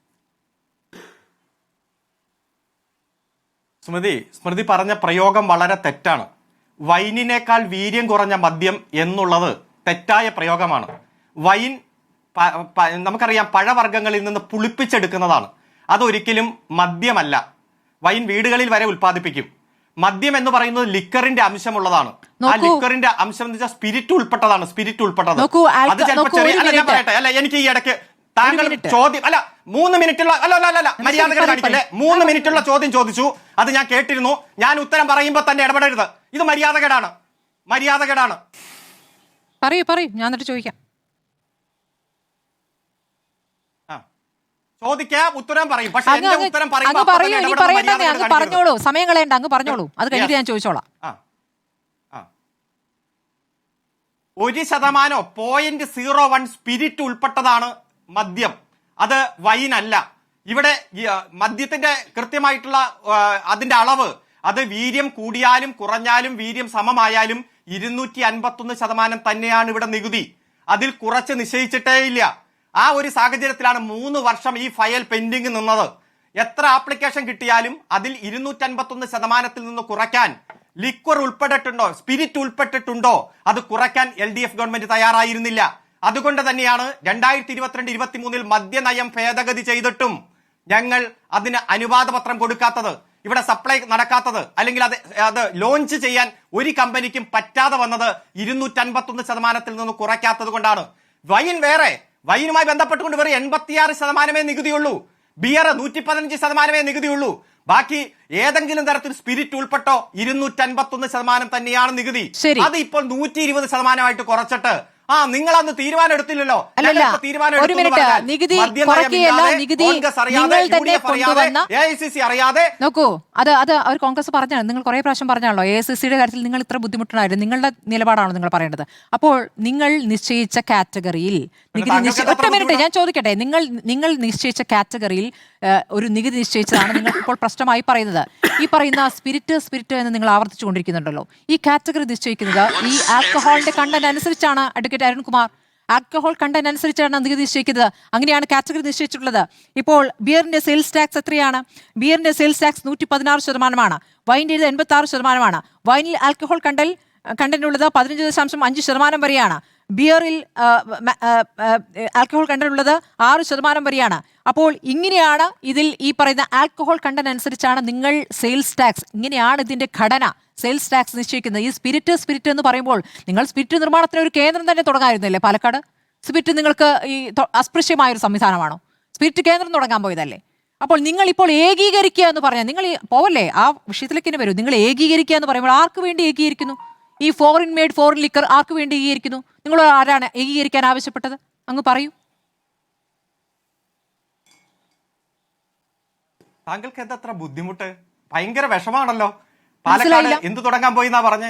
സ്മൃതി പറഞ്ഞ പ്രയോഗം വളരെ തെറ്റാണ്. വൈനിനേക്കാൾ വീര്യം കുറഞ്ഞ മദ്യം എന്നുള്ളത് തെറ്റായ പ്രയോഗമാണ്. വൈൻ നമുക്കറിയാം പഴവർഗ്ഗങ്ങളിൽ നിന്ന് പുളിപ്പിച്ചെടുക്കുന്നതാണ്. അതൊരിക്കലും മദ്യമല്ല. വൈൻ വീടുകളിൽ വരെ ഉൽപ്പാദിപ്പിക്കും. മദ്യം എന്ന് പറയുന്നത് ലിക്കറിന്റെ അംശമുള്ളതാണ്. ആ ലിക്കറിന്റെ അംശം എന്ന് വെച്ചാൽ സ്പിരിറ്റ് ഉൾപ്പെട്ടതാണ്. അത് ചിലപ്പോൾ ഞാൻ പറയട്ടെ, അല്ല എനിക്ക് ഈ ഇടയ്ക്ക് താങ്കൾ ചോദ്യം 3 മിനിറ്റുള്ള മര്യാദകൾ കാണിക്കല്ലേ. 3 മിനിറ്റുള്ള ചോദ്യം ചോദിച്ചു, അത് ഞാൻ കേട്ടിരുന്നു. ഞാൻ ഉത്തരം പറയുമ്പോൾ തന്നെ ഇടപെടരുത്. ഇത് മര്യാദകേടാണ്. പറയൂ ഞാൻ എന്നിട്ട് ചോദിക്കാം. ചോദിക്കാം, ഉത്തരം പറയും. പക്ഷേ ഉത്തരം പറഞ്ഞോളൂ, സമയം കളയണ്ട, അങ്ങ് പറഞ്ഞോളൂ. അത് കഴിഞ്ഞിട്ട് ഞാൻ ചോദിച്ചോളാം. 1% 0.01 സ്പിരിറ്റ് ഉൾപ്പെട്ടതാണ് മദ്യം. അത് വൈനല്ല. ഇവിടെ മദ്യത്തിന്റെ കൃത്യമായിട്ടുള്ള അതിന്റെ അളവ്, അത് വീര്യം കൂടിയാലും കുറഞ്ഞാലും വീര്യം സമമായാലും 251% തന്നെയാണ് ഇവിടെ നികുതി. അതിൽ കുറച്ച് നിശ്ചയിച്ചിട്ടേ ഇല്ല. ആ ഒരു സാഹചര്യത്തിലാണ് 3 വർഷം ഈ ഫയൽ പെൻഡിങ് നിന്നത്. എത്ര ആപ്ലിക്കേഷൻ കിട്ടിയാലും അതിൽ 251% നിന്ന് കുറയ്ക്കാൻ ലിക്വർ ഉൾപ്പെട്ടിട്ടുണ്ടോ, സ്പിരിറ്റ് ഉൾപ്പെട്ടിട്ടുണ്ടോ, അത് കുറയ്ക്കാൻ LDF ഗവൺമെന്റ് തയ്യാറായിരുന്നില്ല. അതുകൊണ്ട് തന്നെയാണ് 2022-23 മദ്യനയം ഭേദഗതി ചെയ്തിട്ടും ഞങ്ങൾ അതിന് അനുവാദ പത്രം കൊടുക്കാത്തത്, ഇവിടെ സപ്ലൈ നടക്കാത്തത്, അല്ലെങ്കിൽ അത് ലോഞ്ച് ചെയ്യാൻ ഒരു കമ്പനിക്കും പറ്റാതെ വന്നത് 251% നിന്ന് കുറയ്ക്കാത്തത് കൊണ്ടാണ്. വൈൻ വേറെ, വൈനുമായി ബന്ധപ്പെട്ടുകൊണ്ട് വെറും 86% നികുതിയുള്ളൂ. ബിയർ 115% നികുതിയുള്ളൂ. ബാക്കി ഏതെങ്കിലും തരത്തിൽ സ്പിരിറ്റ് ഉൾപ്പെട്ടോ 251% തന്നെയാണ് നികുതി. അത് ഇപ്പോൾ 120% കുറച്ചിട്ട് നിങ്ങൾ അന്ന് തീരുമാനം എടുത്തില്ലല്ലോ. ഒരു മിനിറ്റ്, നികുതി കുറയ്ക്കുകയല്ല, നികുതി നിങ്ങൾ തന്നെ കൊണ്ടുവന്ന അറിയാതെ നോക്കൂ. അത് അവർ കോൺഗ്രസ് പറഞ്ഞാണ്, നിങ്ങൾ കുറെ പ്രാവശ്യം പറഞ്ഞാണല്ലോ AICCയുടെ കാര്യത്തിൽ നിങ്ങൾ ഇത്ര ബുദ്ധിമുട്ടുണ്ടായിരുന്നു. നിങ്ങളുടെ നിലപാടാണോ നിങ്ങൾ പറയേണ്ടത്? അപ്പോൾ നിങ്ങൾ നിശ്ചയിച്ച കാറ്റഗറിയിൽ നികുതി ഒറ്റ മിനിറ്റ് ഞാൻ ചോദിക്കട്ടെ, നിങ്ങൾ നിശ്ചയിച്ച കാറ്റഗറിയിൽ ഒരു നികുതി നിശ്ചയിച്ചതാണ് നിങ്ങൾ ഇപ്പോൾ പ്രശ്നമായി പറയുന്നത്. ഈ പറയുന്ന സ്പിരിറ്റ് എന്ന് നിങ്ങൾ ആവർത്തിച്ചുകൊണ്ടിരിക്കുന്നുണ്ടല്ലോ. ഈ കാറ്റഗറി നിശ്ചയിക്കുന്നത് ഈ ആൽക്കഹോളിന്റെ കണ്ടന്റ് അനുസരിച്ചാണ്. അഡ്വക്കേറ്റ് അരുൺകുമാർ, ആൽക്കഹോൾ കണ്ടന്റ് അനുസരിച്ചാണ് നികുതി നിശ്ചയിക്കുന്നത്. അങ്ങനെയാണ് കാറ്റഗറി നിശ്ചയിച്ചിട്ടുള്ളത്. ഇപ്പോൾ ബിയറിന്റെ സെയിൽസ് ടാക്സ് എത്രയാണ്? ബിയറിന്റെ സെയിൽസ് ടാക്സ് 116%. വൈൻ്റെ 86%. വൈനിൽ ആൽക്കഹോൾ കണ്ടന്റ് ഉള്ളത് 15.5% വരെയാണ്. ബിയറിൽ ആൽക്കഹോൾ കണ്ടന്റ് ഉള്ളത് 6% വരെയാണ്. അപ്പോൾ ഇങ്ങനെയാണ് ഇതിൽ ഈ പറയുന്ന ആൽക്കഹോൾ കണ്ടന്റ് അനുസരിച്ചാണ് നിങ്ങൾ സെയിൽസ് ടാക്സ്, ഇങ്ങനെയാണ് ഇതിന്റെ ഘടന, സെയിൽസ് ടാക്സ് നിശ്ചയിക്കുന്നത്. ഈ സ്പിരിറ്റ് എന്ന് പറയുമ്പോൾ നിങ്ങൾ സ്പിരിറ്റ് നിർമ്മാണത്തിന് ഒരു കേന്ദ്രം തന്നെ തുടങ്ങായിരുന്നില്ലേ പാലക്കാട്? സ്പിരിറ്റ് നിങ്ങൾക്ക് ഈ അസ്പൃശ്യമായൊരു സംവിധാനമാണോ? സ്പിരിറ്റ് കേന്ദ്രം തുടങ്ങാൻ പോയതല്ലേ? അപ്പോൾ നിങ്ങൾ ഇപ്പോൾ ഏകീകരിക്കുക എന്ന് പറഞ്ഞാൽ, നിങ്ങൾ പോവല്ലേ ആ വിഷയത്തിലേക്ക് തന്നെ വരൂ. നിങ്ങൾ ഏകീകരിക്കുക എന്ന് പറയുമ്പോൾ ആർക്ക് വേണ്ടി ഏകീകരിക്കുന്നു? ഈ ഫോറിൻ മെയ്ഡ് ഫോറിൻ ലിക്കർ ആർക്ക് വേണ്ടി ഏകീകരിക്കുന്നു? നിങ്ങൾ ആരാണ് ഏകീകരിക്കാൻ ആവശ്യപ്പെട്ടത്? അങ്ങ് പറയൂ. താങ്കൾക്ക് എന്തത്ര ബുദ്ധിമുട്ട്? ഭയങ്കര വിഷമാണല്ലോ. പാലക്കാട് എന്ത് തുടങ്ങാൻ പോയിന്നാ പറഞ്ഞേ?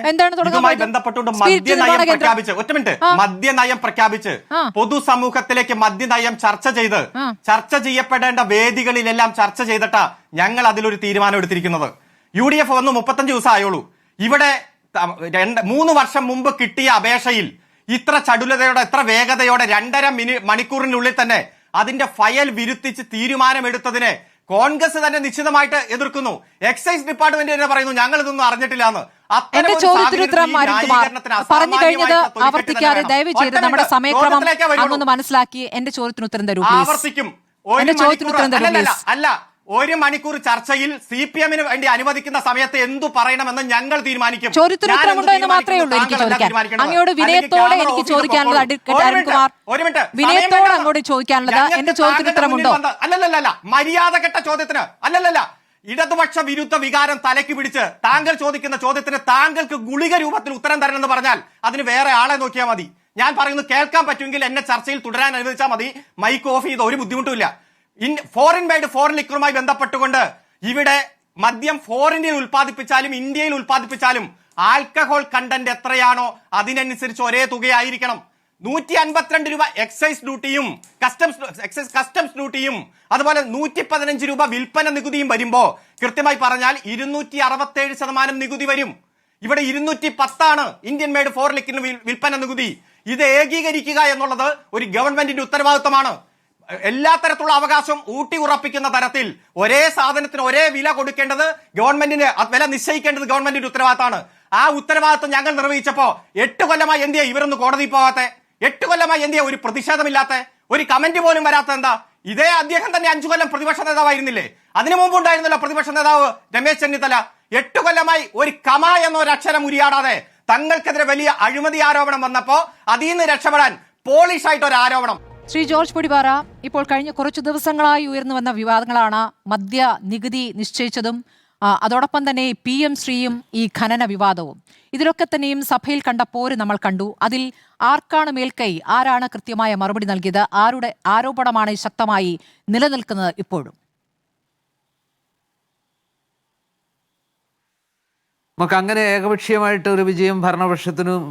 ഇതുമായി ബന്ധപ്പെട്ടുകൊണ്ട് മദ്യനയം പ്രഖ്യാപിച്ച്, ഒറ്റ മിനിറ്റ്, മദ്യനയം പ്രഖ്യാപിച്ച് പൊതുസമൂഹത്തിലേക്ക് മദ്യനയം ചർച്ച ചെയ്യപ്പെടേണ്ട വേദികളിലെല്ലാം ചർച്ച ചെയ്തിട്ടാ ഞങ്ങൾ അതിലൊരു തീരുമാനം എടുത്തിരിക്കുന്നത്. UDF വന്ന് 35 ദിവസം ആയുള്ളൂ. ഇവിടെ 3 വർഷം മുമ്പ് കിട്ടിയ അപേക്ഷയിൽ ഇത്ര ചടുലതയോടെ, ഇത്ര വേഗതയോടെ 2.5 മണിക്കൂറിനുള്ളിൽ തന്നെ അതിന്റെ ഫയൽ വിരുത്തിച്ച് തീരുമാനമെടുത്തതിനെ കോൺഗ്രസ് തന്നെ നിശ്ചിതമായിട്ട് എതിർക്കുന്നു. എക്സൈസ് ഡിപ്പാർട്ട്മെന്റ് തന്നെ പറയുന്നു ഞങ്ങൾ ഇതൊന്നും അറിഞ്ഞിട്ടില്ല എന്ന്. എന്റെ ചോദ്യത്തിന് ഉത്തരം പറഞ്ഞു കഴിഞ്ഞത് ആവർത്തിക്കാതെ ദയവ് ചെയ്ത് നമ്മുടെ സമയക്രമം അങ്ങൊന്ന് മനസ്സിലാക്കി എന്റെ ചോദ്യത്തിന് ഉത്തരം തരൂ. ആവർത്തിക്കും. എന്റെ ചോദ്യത്തിന് ഉത്തരം തരൂ. അല്ല, 1 മണിക്കൂർ ചർച്ചയിൽ CPM-ന് വേണ്ടി അനുവദിക്കുന്ന സമയത്ത് എന്തു പറയണമെന്ന് ഞങ്ങൾ തീരുമാനിക്കും. ചോദ്യത്തിന് ഉത്തരമുണ്ടോ എന്ന് മാത്രമേ ഉള്ളൂ എനിക്ക് ചോദിക്കാൻ. അങ്ങയോട് വിനയത്തോടെ എനിക്ക് ചോദിക്കാനുള്ളത് അഡ്വക്കേറ്റ് അരുൺകുമാർ, വിനയത്തോടെ അങ്ങോട്ട് ചോദിക്കാനുള്ളത് എന്റെ ചോദ്യത്തിന് ഉത്തരമുണ്ടോ? അല്ലല്ല, മര്യാദകെട്ട ചോദ്യത്തിന് അല്ലല്ല. ഇടതുപക്ഷ വിരുദ്ധ വികാരം തലയ്ക്ക് പിടിച്ച് താങ്കൾ ചോദിക്കുന്ന ചോദ്യത്തിന് താങ്കൾക്ക് ഗുളിക രൂപത്തിൽ ഉത്തരം തരണമെന്ന് പറഞ്ഞാൽ അതിന് വേറെ ആളെ നോക്കിയാൽ മതി. ഞാൻ പറയുന്നത് കേൾക്കാൻ പറ്റുമെങ്കിൽ എന്നെ ചർച്ചയിൽ തുടരാൻ അനുവദിച്ചാൽ മതി. മൈക്ക് ഓഫ് ചെയ്ത് ഒരു ബുദ്ധിമുട്ടുമില്ല. ഫോറിൻ മെയ്ഡ് ഫോറിൻ ലിക്കറുമായി ബന്ധപ്പെട്ടുകൊണ്ട് ഇവിടെ മദ്യം ഫോറിനിൽ ഉൽപ്പാദിപ്പിച്ചാലും ഇന്ത്യയിൽ ഉൽപ്പാദിപ്പിച്ചാലും ആൽക്കഹോൾ കണ്ടന്റ് എത്രയാണോ അതിനനുസരിച്ച് ഒരേ തുകയായിരിക്കണം. 152 രൂപ എക്സൈസ് ഡ്യൂട്ടിയും കസ്റ്റംസ് ഡ്യൂട്ടിയും അതുപോലെ 115 രൂപ വിൽപ്പന നികുതിയും വരുമ്പോ കൃത്യമായി പറഞ്ഞാൽ 267% നികുതി വരും. ഇവിടെ 210 ഇന്ത്യൻ മെയ്ഡ് ഫോറിൻ ലിക്കറിന് വിൽപ്പന നികുതി. ഇത് ഏകീകരിക്കുക എന്നുള്ളത് ഒരു ഗവൺമെന്റിന്റെ ഉത്തരവാദിത്തമാണ്. എല്ലാ തരത്തിലുള്ള അവകാശവും ഊട്ടി ഉറപ്പിക്കുന്ന തരത്തിൽ ഒരേ സാധനത്തിന് ഒരേ വില കൊടുക്കേണ്ടത് ഗവൺമെന്റിന്, വില നിശ്ചയിക്കേണ്ടത് ഗവൺമെന്റിന്റെ ഉത്തരവാദിത്തമാണ്. ആ ഉത്തരവാദിത്തം ഞങ്ങൾ നിർവഹിച്ചപ്പോ 8 കൊല്ലമായി എന്തിയാ ഇവരൊന്ന് കോടതി പോകാത്തെ? 8 കൊല്ലമായി എന്തിയാ ഒരു പ്രതിഷേധമില്ലാത്ത, ഒരു കമന്റ് പോലും വരാത്ത? എന്താ? ഇതേ അദ്ദേഹം തന്നെ 5 കൊല്ലം പ്രതിപക്ഷ നേതാവായിരുന്നില്ലേ? അതിനു മുമ്പ് ഉണ്ടായിരുന്നല്ലോ പ്രതിപക്ഷ നേതാവ് രമേശ് ചെന്നിത്തല. 8 കൊല്ലമായി ഒരു കമ എന്നൊരു അക്ഷരം ഉരിയാടാതെ തങ്ങൾക്കെതിരെ വലിയ അഴിമതി ആരോപണം വന്നപ്പോ അതിൽ നിന്ന് രക്ഷപ്പെടാൻ പോളിഷ് ആയിട്ട് ഒരു ആരോപണം. ശ്രീ ജോർജ് പൊടിപാറ, ഇപ്പോൾ കഴിഞ്ഞ കുറച്ചു ദിവസങ്ങളായി ഉയർന്നു വന്ന വിവാദങ്ങളാണ് മദ്യ നികുതി നിശ്ചയിച്ചതും അതോടൊപ്പം തന്നെ PM ശ്രീയും ഈ ഖനന വിവാദവും. ഇതിലൊക്കെ തന്നെയും സഭയിൽ കണ്ട പോര് നമ്മൾ കണ്ടു. അതിൽ ആർക്കാണ് മേൽക്കൈ, ആരാണ് കൃത്യമായ മറുപടി നൽകിയത്, ആരുടെ ആരോപണമാണ് ശക്തമായി നിലനിൽക്കുന്നത് ഇപ്പോഴും? നമുക്ക് അങ്ങനെ ഏകപക്ഷീയമായിട്ട് ഒരു വിജയം ഭരണപക്ഷത്തിനും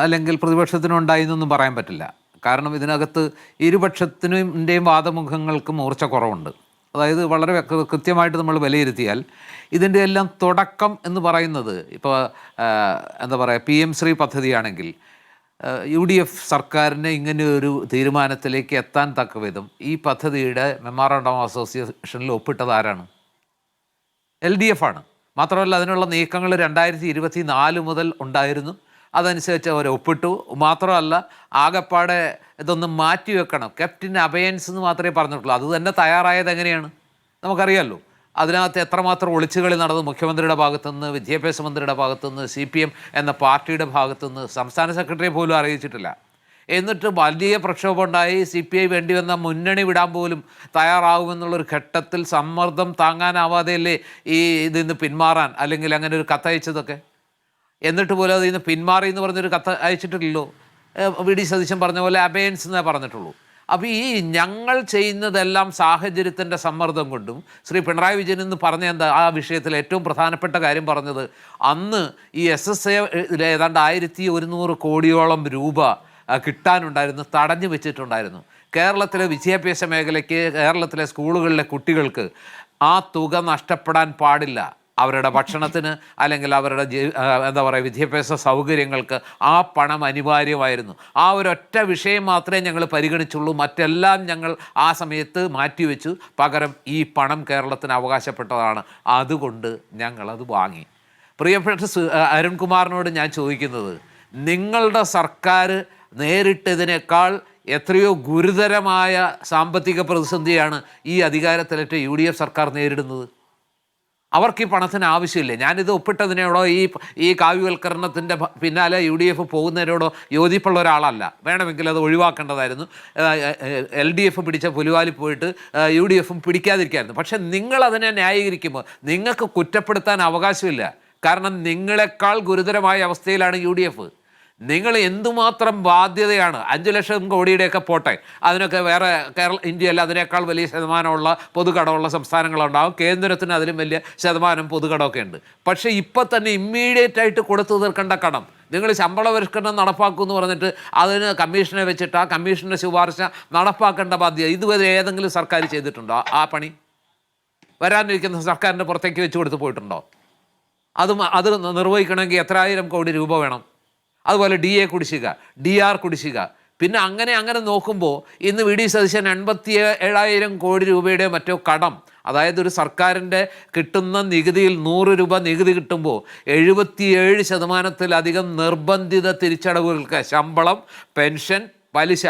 അല്ലെങ്കിൽ പ്രതിപക്ഷത്തിനും ഉണ്ടായെന്നൊന്നും പറയാൻ പറ്റില്ല. കാരണം ഇതിനകത്ത് ഇരുപക്ഷത്തിൻ്റെയും വാദമുഖങ്ങൾക്ക് മൂർച്ച കുറവുണ്ട്. അതായത് വളരെ കൃത്യമായിട്ട് നമ്മൾ വിലയിരുത്തിയാൽ ഇതിൻ്റെ എല്ലാം തുടക്കം എന്ന് പറയുന്നത് ഇപ്പോൾ എന്താ പറയുക, PM ശ്രീ പദ്ധതിയാണെങ്കിൽ UDF സർക്കാരിന് ഇങ്ങനെ ഒരു തീരുമാനത്തിലേക്ക് എത്താൻ തക്ക വിധം ഈ പദ്ധതിയുടെ മെമ്മോറാണ്ടം ഓഫ് അസോസിയേഷനിൽ ഒപ്പിട്ടത് ആരാണ്? LDF ആണ്. മാത്രമല്ല അതിനുള്ള നീക്കങ്ങൾ 2024 മുതൽ ഉണ്ടായിരുന്നു. അതനുസരിച്ച് അവർ ഒപ്പിട്ടു. മാത്രമല്ല ആകെപ്പാടെ ഇതൊന്ന് മാറ്റിവെക്കണം, കെപ്റ്റ് ഇൻ അബയൻസ് എന്ന് മാത്രമേ പറഞ്ഞിട്ടുള്ളൂ. അത് തന്നെ തയ്യാറായത് എങ്ങനെയാണ് നമുക്കറിയാമല്ലോ. അതിനകത്ത് എത്രമാത്രം ഒളിച്ചുകളി നടന്നു മുഖ്യമന്ത്രിയുടെ ഭാഗത്തുനിന്ന്, വിദ്യാഭ്യാസ മന്ത്രിയുടെ ഭാഗത്തുനിന്ന്, CPM എന്ന പാർട്ടിയുടെ ഭാഗത്തുനിന്ന്, സംസ്ഥാന സെക്രട്ടറിയെ പോലും അറിയിച്ചിട്ടില്ല. എന്നിട്ട് വലിയ പ്രക്ഷോഭം ഉണ്ടായി. CPI വേണ്ടി വന്ന മുന്നണി വിടാൻ പോലും തയ്യാറാകുമെന്നുള്ളൊരു ഘട്ടത്തിൽ സമ്മർദ്ദം താങ്ങാനാവാതെയല്ലേ ഈ ഇതിന്ന് പിന്മാറാൻ അല്ലെങ്കിൽ അങ്ങനെ ഒരു കത്തയച്ചതൊക്കെ. എന്നിട്ട് പോലും അതിൽ നിന്ന് പിന്മാറി എന്ന് പറഞ്ഞൊരു കത്ത് അയച്ചിട്ടില്ലല്ലോ. VD സതീശൻ പറഞ്ഞ പോലെ അബയൻസ് എന്നേ പറഞ്ഞിട്ടുള്ളൂ. അപ്പോൾ ഈ ഞങ്ങൾ ചെയ്യുന്നതെല്ലാം സാഹചര്യത്തിൻ്റെ സമ്മർദ്ദം കൊണ്ടും ശ്രീ പിണറായി വിജയൻ എന്ന് പറഞ്ഞ എന്താ ആ വിഷയത്തിൽ ഏറ്റവും പ്രധാനപ്പെട്ട കാര്യം പറഞ്ഞത്, അന്ന് ഈ SSA ഏതാണ്ട് 1100 കോടിയോളം രൂപ കിട്ടാനുണ്ടായിരുന്നു, തടഞ്ഞു വെച്ചിട്ടുണ്ടായിരുന്നു. കേരളത്തിലെ വിദ്യാഭ്യാസ മേഖലയ്ക്ക്, കേരളത്തിലെ സ്കൂളുകളിലെ കുട്ടികൾക്ക് ആ തുക നഷ്ടപ്പെടാൻ പാടില്ല. അവരുടെ ഭക്ഷണത്തിന് അല്ലെങ്കിൽ അവരുടെ എന്താ പറയുക വിദ്യാഭ്യാസ സൗകര്യങ്ങൾക്ക് ആ പണം അനിവാര്യമായിരുന്നു. ആ ഒരൊറ്റ വിഷയം മാത്രമേ ഞങ്ങൾ പരിഗണിച്ചുള്ളൂ. മറ്റെല്ലാം ഞങ്ങൾ ആ സമയത്ത് മാറ്റിവെച്ചു. പകരം ഈ പണം കേരളത്തിന് അവകാശപ്പെട്ടതാണ്, അതുകൊണ്ട് ഞങ്ങളത് വാങ്ങി. പ്രിയപ്പെട്ട അരുൺകുമാറിനോട് ഞാൻ ചോദിക്കുന്നത്, നിങ്ങളുടെ സർക്കാർ നേരിട്ടതിനേക്കാൾ എത്രയോ ഗുരുതരമായ സാമ്പത്തിക പ്രതിസന്ധിയാണ് ഈ അധികാരത്തിലേറ്റ UDF സർക്കാർ നേരിടുന്നത്. അവർക്ക് ഈ പണത്തിന് ആവശ്യമില്ലേ? ഞാനിത് ഒപ്പിട്ടതിനോടോ ഈ കാവ്യവൽക്കരണത്തിൻ്റെ പിന്നാലെ UDF പോകുന്നതിനോടോ യോജിപ്പുള്ള ഒരാളല്ല. വേണമെങ്കിൽ അത് ഒഴിവാക്കേണ്ടതായിരുന്നു. LDF പിടിച്ച പുലിവാലി പോയിട്ട് UDFും പിടിക്കാതിരിക്കായിരുന്നു. പക്ഷെ നിങ്ങളതിനെ ന്യായീകരിക്കുമ്പോൾ നിങ്ങൾക്ക് കുറ്റപ്പെടുത്താൻ അവകാശമില്ല. കാരണം നിങ്ങളെക്കാൾ ഗുരുതരമായ അവസ്ഥയിലാണ് UDF. നിങ്ങൾ എന്തുമാത്രം ബാധ്യതയാണ്, 5 ലക്ഷം കോടിയുടെയൊക്കെ പോട്ടെ, അതിനൊക്കെ വേറെ ഇന്ത്യയിൽ അതിനേക്കാൾ വലിയ ശതമാനമുള്ള പൊതുകടമുള്ള സംസ്ഥാനങ്ങളുണ്ടാകും. കേന്ദ്രത്തിന് അതിലും വലിയ ശതമാനം പൊതുകടമൊക്കെ ഉണ്ട്. പക്ഷേ ഇപ്പം തന്നെ ഇമ്മീഡിയറ്റ് ആയിട്ട് കൊടുത്തു തീർക്കേണ്ട കടം, നിങ്ങൾ ശമ്പള പരിഷ്കരണം നടപ്പാക്കുമെന്ന് പറഞ്ഞിട്ട് അതിന് കമ്മീഷനെ വെച്ചിട്ട് ആ കമ്മീഷൻ്റെ ശുപാർശ നടപ്പാക്കേണ്ട ബാധ്യത ഇതുവരെ ഏതെങ്കിലും സർക്കാർ ചെയ്തിട്ടുണ്ടോ? ആ പണി വരാനിരിക്കുന്ന സർക്കാരിൻ്റെ പുറത്തേക്ക് വെച്ച് കൊടുത്ത് പോയിട്ടുണ്ടോ? അത് നിർവഹിക്കണമെങ്കിൽ എത്ര ആയിരം കോടി രൂപ വേണം? അതുപോലെ DA കുടിശ്ശിക, DR കുടിശ്ശിക. പിന്നെ അങ്ങനെ നോക്കുമ്പോൾ ഇന്ന് VD സതീശൻ 87,000 കോടി രൂപയുടെ മറ്റോ കടം, അതായത് ഒരു സർക്കാരിൻ്റെ കിട്ടുന്ന നികുതിയിൽ 100 രൂപ നികുതി കിട്ടുമ്പോൾ 77% നിർബന്ധിത തിരിച്ചടവുകൾക്ക്, ശമ്പളം, പെൻഷൻ, പലിശ,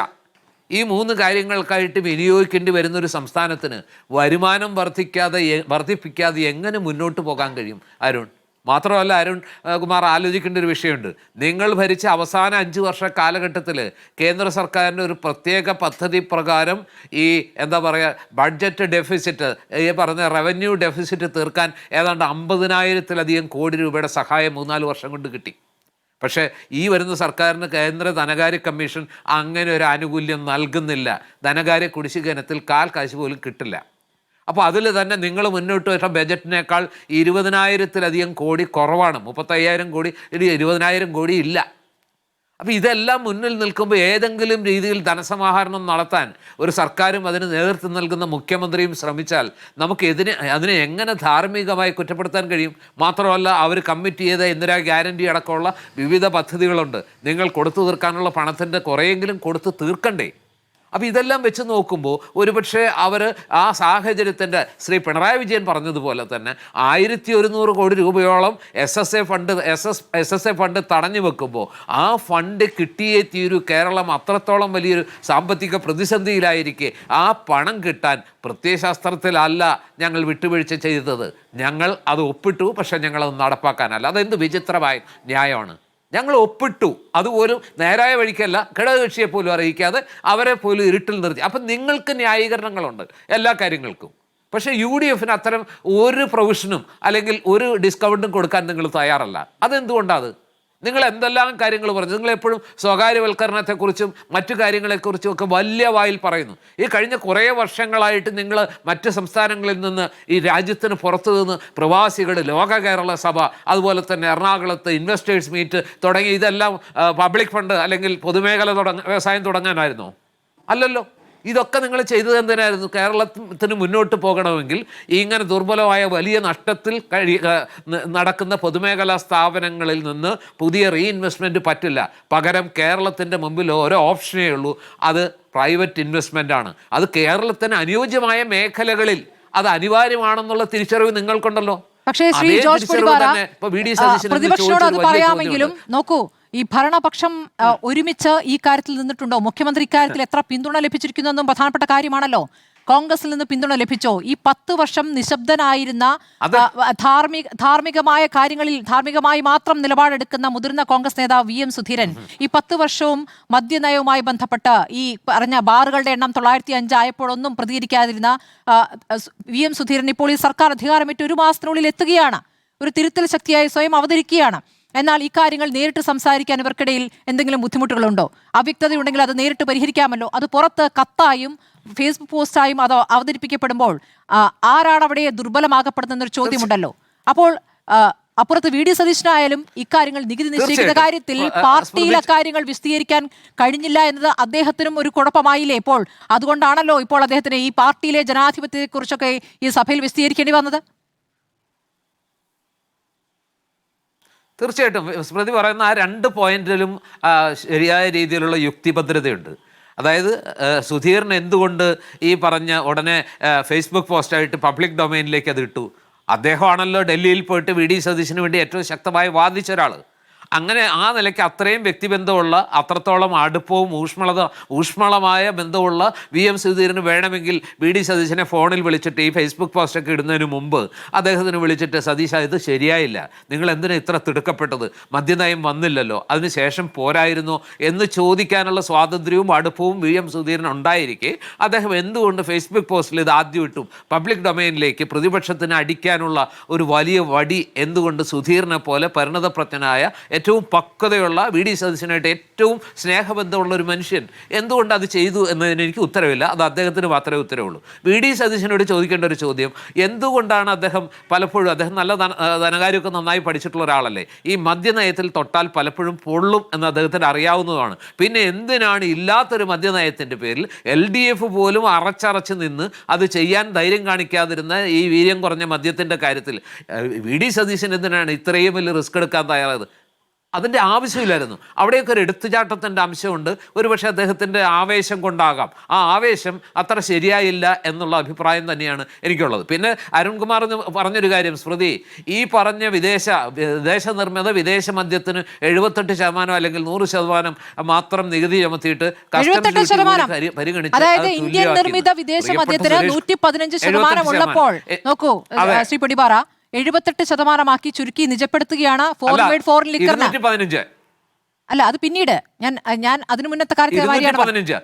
ഈ 3 കാര്യങ്ങൾക്കായിട്ട് വിനിയോഗിക്കേണ്ടി വരുന്നൊരു സംസ്ഥാനത്തിന് വരുമാനം വർദ്ധിപ്പിക്കാതെ എങ്ങനെ മുന്നോട്ട് പോകാൻ കഴിയും അരുൺ? മാത്രമല്ല അരുൺ കുമാർ ആലോചിക്കേണ്ട ഒരു വിഷയമുണ്ട്. നിങ്ങൾ ഭരിച്ച അവസാന 5 വർഷ കാലഘട്ടത്തിൽ കേന്ദ്ര സർക്കാരിൻ്റെ ഒരു പ്രത്യേക പദ്ധതി പ്രകാരം ഈ എന്താ പറയുക ബഡ്ജറ്റ് ഡെഫിസിറ്റ്, ഈ പറഞ്ഞ റവന്യൂ ഡെഫിസിറ്റ് തീർക്കാൻ ഏതാണ്ട് 50,000-ലധികം കോടി രൂപയുടെ സഹായം 3-4 വർഷം കൊണ്ട് കിട്ടി. പക്ഷേ ഈ വരുന്ന സർക്കാരിന് കേന്ദ്ര ധനകാര്യ കമ്മീഷൻ അങ്ങനെ ഒരു ആനുകൂല്യം നൽകുന്നില്ല. ധനകാര്യ കുടിശ്ശിക ഇനത്തിൽ കാൽ കാശ് പോലും കിട്ടില്ല. അപ്പോൾ അതിൽ തന്നെ നിങ്ങൾ മുന്നോട്ട് വെച്ച ബജറ്റിനേക്കാൾ 20,000-ലധികം കോടി കുറവാണ്. 35,000 കോടി, 20,000 കോടി ഇല്ല. അപ്പോൾ ഇതെല്ലാം മുന്നിൽ നിൽക്കുമ്പോൾ ഏതെങ്കിലും രീതിയിൽ ധനസമാഹരണം നടത്താൻ ഒരു സർക്കാരും അതിന് നേതൃത്വം നൽകുന്ന മുഖ്യമന്ത്രിയും ശ്രമിച്ചാൽ നമുക്ക് അതിനെ എങ്ങനെ ധാർമ്മികമായി കുറ്റപ്പെടുത്താൻ കഴിയും? മാത്രമല്ല, അവർ കമ്മിറ്റ് ചെയ്ത ഇന്ദിരാ ഗ്യാരണ്ടി അടക്കമുള്ള വിവിധ പദ്ധതികളുണ്ട്. നിങ്ങൾ കൊടുത്തു തീർക്കാനുള്ള പണത്തിൻ്റെ കുറേയെങ്കിലും കൊടുത്ത് തീർക്കണ്ടേ? അപ്പോൾ ഇതെല്ലാം വെച്ച് നോക്കുമ്പോൾ ഒരുപക്ഷെ അവർ ആ സാഹചര്യത്തിൻ്റെ ശ്രീ പിണറായി വിജയൻ പറഞ്ഞതുപോലെ തന്നെ 1,100 കോടി രൂപയോളം എസ് എസ് എ ഫണ്ട് തടഞ്ഞു വെക്കുമ്പോൾ ആ ഫണ്ട് കിട്ടിയേ തീരൂ. കേരളം അത്രത്തോളം വലിയൊരു സാമ്പത്തിക പ്രതിസന്ധിയിലായിരിക്കെ ആ പണം കിട്ടാൻ പ്രത്യയശാസ്ത്രത്തിലല്ല ഞങ്ങൾ വിട്ടുവീഴ്ച ചെയ്തത്. ഞങ്ങൾ അത് ഒപ്പിട്ടു, പക്ഷേ ഞങ്ങളത് നടപ്പാക്കാനല്ല. അതെന്ത് വിചിത്രമായ ന്യായമാണ്? ഞങ്ങൾ ഒപ്പിട്ടു, അതുപോലും നേരായ വഴിക്കല്ല, ഘടകകക്ഷിയെ പോലും അറിയിക്കാതെ അവരെ പോലും ഇരുട്ടിൽ നിർത്തി. അപ്പം നിങ്ങൾക്ക് ന്യായീകരണങ്ങളുണ്ട് എല്ലാ കാര്യങ്ങൾക്കും. പക്ഷേ UDF അത്തരം ഒരു പ്രൊവിഷനും അല്ലെങ്കിൽ ഒരു ഡിസ്കൗണ്ടും കൊടുക്കാൻ നിങ്ങൾ തയ്യാറല്ല. അതെന്തുകൊണ്ടാണ്? നിങ്ങൾ എന്തെല്ലാം കാര്യങ്ങൾ പറഞ്ഞു. നിങ്ങളെപ്പോഴും സ്വകാര്യവൽക്കരണത്തെക്കുറിച്ചും മറ്റു കാര്യങ്ങളെക്കുറിച്ചും ഒക്കെ വലിയ വായിൽ പറയുന്നു. ഈ കഴിഞ്ഞ കുറേ വർഷങ്ങളായിട്ട് നിങ്ങൾ മറ്റ് സംസ്ഥാനങ്ങളിൽ നിന്ന് ഈ രാജ്യത്തിന് പുറത്തു നിന്ന് പ്രവാസികൾ, ലോക കേരള സഭ, അതുപോലെ തന്നെ എറണാകുളത്ത് ഇൻവെസ്റ്റേഴ്സ് മീറ്റ് തുടങ്ങി ഇതെല്ലാം പബ്ലിക് ഫണ്ട് അല്ലെങ്കിൽ പൊതുമേഖല വ്യവസായം തുടങ്ങാനായിരുന്നോ? അല്ലല്ലോ. ഇതൊക്കെ നിങ്ങൾ ചെയ്തത് എന്തിനായിരുന്നു? കേരളത്തിന് മുന്നോട്ട് പോകണമെങ്കിൽ ഇങ്ങനെ ദുർബലമായ വലിയ നഷ്ടത്തിൽ നടക്കുന്ന പൊതുമേഖലാ സ്ഥാപനങ്ങളിൽ നിന്ന് പുതിയ റീഇൻവെസ്റ്റ്മെൻറ്റ് പറ്റില്ല. പകരം കേരളത്തിൻ്റെ മുമ്പിൽ ഓരോ ഓപ്ഷനേ ഉള്ളൂ. അത് പ്രൈവറ്റ് ഇൻവെസ്റ്റ്മെൻ്റ് ആണ്. അത് കേരളത്തിന് അനുയോജ്യമായ മേഖലകളിൽ അത് അനിവാര്യമാണെന്നുള്ള തിരിച്ചറിവ് നിങ്ങൾക്കുണ്ടല്ലോ. പക്ഷേ ശ്രീ ജോർജ് പൊടിപാറ, പ്രതിപക്ഷത്തോട് അത് പറയാമെങ്കിലും നോക്കൂ, ഈ ഭരണപക്ഷം ഒരുമിച്ച് ഈ കാര്യത്തിൽ നിന്നിട്ടുണ്ടോ? മുഖ്യമന്ത്രി ഇക്കാര്യത്തിൽ എത്ര പിന്തുണ ലഭിച്ചിരിക്കുന്നതെന്നും പ്രധാനപ്പെട്ട കാര്യമാണല്ലോ. കോൺഗ്രസിൽ നിന്ന് പിന്തുണ ലഭിച്ചോ? ഈ 10 വർഷം നിശബ്ദനായിരുന്ന, ധാർമ്മികമായ കാര്യങ്ങളിൽ ധാർമ്മികമായി മാത്രം നിലപാടെടുക്കുന്ന മുതിർന്ന കോൺഗ്രസ് നേതാവ് VM സുധീരൻ ഈ 10 വർഷവും മദ്യനയവുമായി ബന്ധപ്പെട്ട് ഈ പറഞ്ഞ ബാറുകളുടെ എണ്ണം 905 ആയപ്പോഴൊന്നും പ്രതികരിക്കാതിരുന്ന VM സുധീരൻ ഇപ്പോൾ ഈ സർക്കാർ അധികാരമേറ്റ് 1 മാസത്തിനുള്ളിൽ എത്തുകയാണ്. ഒരു തിരുത്തൽ ശക്തിയായി സ്വയം അവതരിക്കുകയാണ്. എന്നാൽ ഈ കാര്യങ്ങൾ നേരിട്ട് സംസാരിക്കാൻ ഇവർക്കിടയിൽ എന്തെങ്കിലും ബുദ്ധിമുട്ടുകളുണ്ടോ? അവ്യക്തതയുണ്ടെങ്കിൽ അത് നേരിട്ട് പരിഹരിക്കാമല്ലോ. അത് പുറത്ത് കത്തായും ഫേസ്ബുക്ക് പോസ്റ്റായും അത് അവതരിപ്പിക്കപ്പെടുമ്പോൾ ആരാണ് അവിടെ ദുർബലമാകപ്പെടുന്നൊരു ചോദ്യമുണ്ടല്ലോ. അപ്പോൾ അപ്പുറത്ത് VD സതീശനായാലും ഇക്കാര്യങ്ങൾ നികുതി നിശ്ചയിക്കുന്ന കാര്യത്തിൽ പാർട്ടിയിൽ അക്കാര്യങ്ങൾ വിശദീകരിക്കാൻ കഴിഞ്ഞില്ല എന്നത് അദ്ദേഹത്തിനും ഒരു കുഴപ്പമായില്ലേ? ഇപ്പോൾ അതുകൊണ്ടാണല്ലോ ഇപ്പോൾ അദ്ദേഹത്തിന് ഈ പാർട്ടിയിലെ ജനാധിപത്യത്തെക്കുറിച്ചൊക്കെ ഈ സഭയിൽ വിശദീകരിക്കേണ്ടി വന്നത്. തീർച്ചയായിട്ടും സ്മൃതി പറയുന്ന ആ 2 പോയിന്റിലും ശരിയായ രീതിയിലുള്ള യുക്തിഭദ്രതയുണ്ട്. അതായത് സുധീറിന് എന്തുകൊണ്ട് ഈ പറഞ്ഞ ഉടനെ ഫേസ്ബുക്ക് പോസ്റ്റായിട്ട് പബ്ലിക് ഡൊമൈനിലേക്ക് അത് ഇട്ടു? അദ്ദേഹമാണല്ലോ ഡൽഹിയിൽ പോയിട്ട് VD സതീശന് വേണ്ടി ഏറ്റവും ശക്തമായി വാദിച്ച ഒരാൾ. അങ്ങനെ ആ നിലയ്ക്ക് അത്രയും വ്യക്തിബന്ധമുള്ള, അത്രത്തോളം അടുപ്പവും ഊഷ്മളമായ ബന്ധമുള്ള VM സുധീരന് വേണമെങ്കിൽ VD സതീശനെ ഫോണിൽ വിളിച്ചിട്ട് ഈ ഫേസ്ബുക്ക് പോസ്റ്റൊക്കെ ഇടുന്നതിന് മുമ്പ് അദ്ദേഹത്തിന് വിളിച്ചിട്ട്, സതീശ ഇത് ശരിയായില്ല, നിങ്ങൾ എന്തിനാ ഇത്ര തിടുക്കപ്പെട്ടത്, മദ്യനയം വന്നില്ലല്ലോ, അതിനുശേഷം പോരായിരുന്നോ എന്ന് ചോദിക്കാനുള്ള സ്വാതന്ത്ര്യവും അടുപ്പവും VM സുധീരൻ ഉണ്ടായിരിക്കെ അദ്ദേഹം എന്തുകൊണ്ട് ഫേസ്ബുക്ക് പോസ്റ്റിൽ ഇത് ആദ്യം ഇട്ടു? പബ്ലിക് ഡൊമൈനിലേക്ക് പ്രതിപക്ഷത്തിന് അടിക്കാനുള്ള ഒരു വലിയ വടി എന്തുകൊണ്ട് സുധീറിനെ പോലെ പരിണതപ്രജ്ഞനായ ഏറ്റവും പക്വതയുള്ള VD സതീശനായിട്ട് ഏറ്റവും സ്നേഹബന്ധമുള്ള ഒരു മനുഷ്യൻ എന്തുകൊണ്ട് അത് ചെയ്തു എന്നതിന് എനിക്ക് ഉത്തരവില്ല. അത് അദ്ദേഹത്തിന് മാത്രമേ ഉത്തരവുള്ളൂ. VD സതീശനോട് ചോദിക്കേണ്ട ഒരു ചോദ്യം, എന്തുകൊണ്ടാണ് അദ്ദേഹം പലപ്പോഴും, അദ്ദേഹം നല്ല ധനകാര്യമൊക്കെ നന്നായി പഠിച്ചിട്ടുള്ള ഒരാളല്ലേ, ഈ മദ്യനയത്തിൽ തൊട്ടാൽ പലപ്പോഴും പൊള്ളും എന്ന് അദ്ദേഹത്തിന് അറിയാവുന്നതാണ്. പിന്നെ എന്തിനാണ് ഇല്ലാത്തൊരു മദ്യനയത്തിൻ്റെ പേരിൽ LDF പോലും അറച്ചറച്ച് നിന്ന് അത് ചെയ്യാൻ ധൈര്യം കാണിക്കാതിരുന്ന ഈ വീര്യം കുറഞ്ഞ മദ്യത്തിൻ്റെ കാര്യത്തിൽ VD സതീശൻ എന്തിനാണ് ഇത്രയും വലിയ റിസ്ക് എടുക്കാൻ തയ്യാറായത്? അതിൻ്റെ ആവശ്യമില്ലായിരുന്നു. അവിടെയൊക്കെ ഒരു എടുത്തുചാട്ടത്തിൻ്റെ അംശമുണ്ട്. ഒരുപക്ഷെ അദ്ദേഹത്തിൻ്റെ ആവേശം കൊണ്ടാകാം. ആ ആവേശം അത്ര ശരിയായില്ല എന്നുള്ള അഭിപ്രായം തന്നെയാണ് എനിക്കുള്ളത്. പിന്നെ അരുൺകുമാർ പറഞ്ഞൊരു കാര്യം, സ്മൃതി, ഈ പറഞ്ഞ വിദേശ നിർമ്മിത വിദേശ മദ്യത്തിന് 78% അല്ലെങ്കിൽ 100% മാത്രം നികുതി ചുമത്തിയിട്ട് പരിഗണിച്ച് ഉള്ളപ്പോൾ നോക്കൂ ശ്രീ പൊടിപാറ, 78% ചുരുക്കി നിജപ്പെടുത്തുകയാണ് ഫോർവേഡ് ഫോറിൻ ലിക്കറിന്. അല്ല, അത് പിന്നീട് ഞാൻ അതിനു മുന്നത്തെ കാര്യത്തിൽ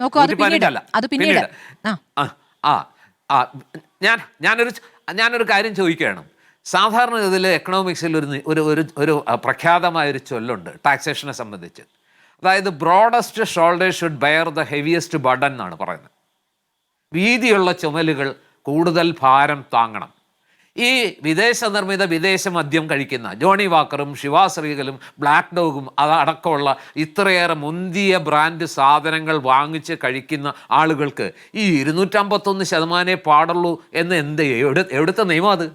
നോക്കൂ, അത് പിന്നീട് ഞാനൊരു കാര്യം ചോദിക്കുകയാണ്. സാധാരണഗതിയിൽ എക്കണോമിക്സിൽ ഒരു പ്രഖ്യാതമായൊരു ചൊല്ലുണ്ട് ടാക്സേഷനെ സംബന്ധിച്ച്. അതായത് broadest shoulder should bear the heaviest burden എന്നാണ് പറയുന്നത്. വീതിയുള്ള ചുമലുകൾ കൂടുതൽ ഭാരം താങ്ങണം. ഈ വിദേശ നിർമ്മിത വിദേശ മദ്യം കഴിക്കുന്ന ജോണി വാക്കറും ശിവാശ്രീകലും ബ്ലാക്ക് ഡോഗും അതടക്കമുള്ള ഇത്രയേറെ മുന്തിയ ബ്രാൻഡ് സാധനങ്ങൾ വാങ്ങിച്ച് കഴിക്കുന്ന ആളുകൾക്ക് ഈ 251% പാടുള്ളൂ എന്ന് എവിടുത്തെ നിയമം അത്?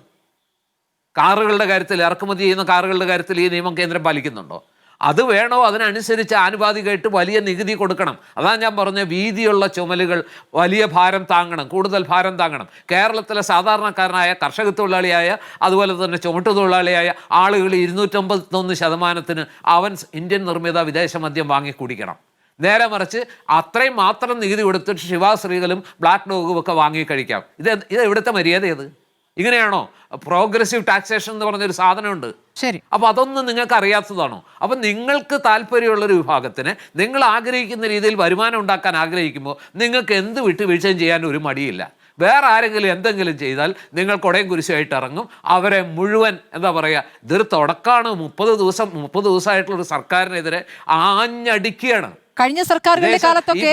കാറുകളുടെ കാര്യത്തിൽ, ഇറക്കുമതി ചെയ്യുന്ന കാറുകളുടെ കാര്യത്തിൽ ഈ നിയമം കേന്ദ്രം പാലിക്കുന്നുണ്ടോ? അത് വേണോ? അതിനനുസരിച്ച് ആനുപാതികമായിട്ട് വലിയ നികുതി കൊടുക്കണം. അതാണ് ഞാൻ പറഞ്ഞ വീതിയുള്ള ചുമലുകൾ വലിയ ഭാരം താങ്ങണം, കൂടുതൽ ഭാരം താങ്ങണം. കേരളത്തിലെ സാധാരണക്കാരനായ കർഷക തൊഴിലാളിയായ അതുപോലെ തന്നെ ചുമട്ടു തൊഴിലാളിയായ ആളുകൾ 251% അവൻ ഇന്ത്യൻ നിർമ്മിത വിദേശ മദ്യം വാങ്ങി കുടിക്കണം. നേരെ മറിച്ച് അത്രയും മാത്രം നികുതി കൊടുത്തിട്ട് ശിവാശ്രീകളും ബ്ലാക്ക് ഡോഗും ഒക്കെ വാങ്ങി കഴിക്കാം. ഇത് എവിടുത്തെ മര്യാദ? ഇത് ഇങ്ങനെയാണോ? പ്രോഗ്രസീവ് ടാക്സേഷൻ എന്ന് പറഞ്ഞൊരു സാധനമുണ്ട്. ശരി. അപ്പോൾ അതൊന്നും നിങ്ങൾക്ക് അറിയാത്തതാണോ? അപ്പം നിങ്ങൾക്ക് താല്പര്യമുള്ളൊരു വിഭാഗത്തിന് നിങ്ങൾ ആഗ്രഹിക്കുന്ന രീതിയിൽ വരുമാനം ഉണ്ടാക്കാൻ ആഗ്രഹിക്കുമ്പോൾ നിങ്ങൾക്ക് എന്ത് വിട്ടുവീഴ്ചയും ചെയ്യാൻ ഒരു മടിയില്ല. വേറെ ആരെങ്കിലും എന്തെങ്കിലും ചെയ്താൽ നിങ്ങൾ കൊടയും കുരിശുമായിട്ട് ഇറങ്ങും. അവരെ മുഴുവൻ എന്താ പറയുക, ഇതൊരു തുടക്കമാണ്. 30 ദിവസമായിട്ടുള്ളൊരു സർക്കാരിനെതിരെ ആഞ്ഞടിക്കുകയാണ്. കഴിഞ്ഞ സർക്കാരുകളുടെ കാലത്തൊക്കെ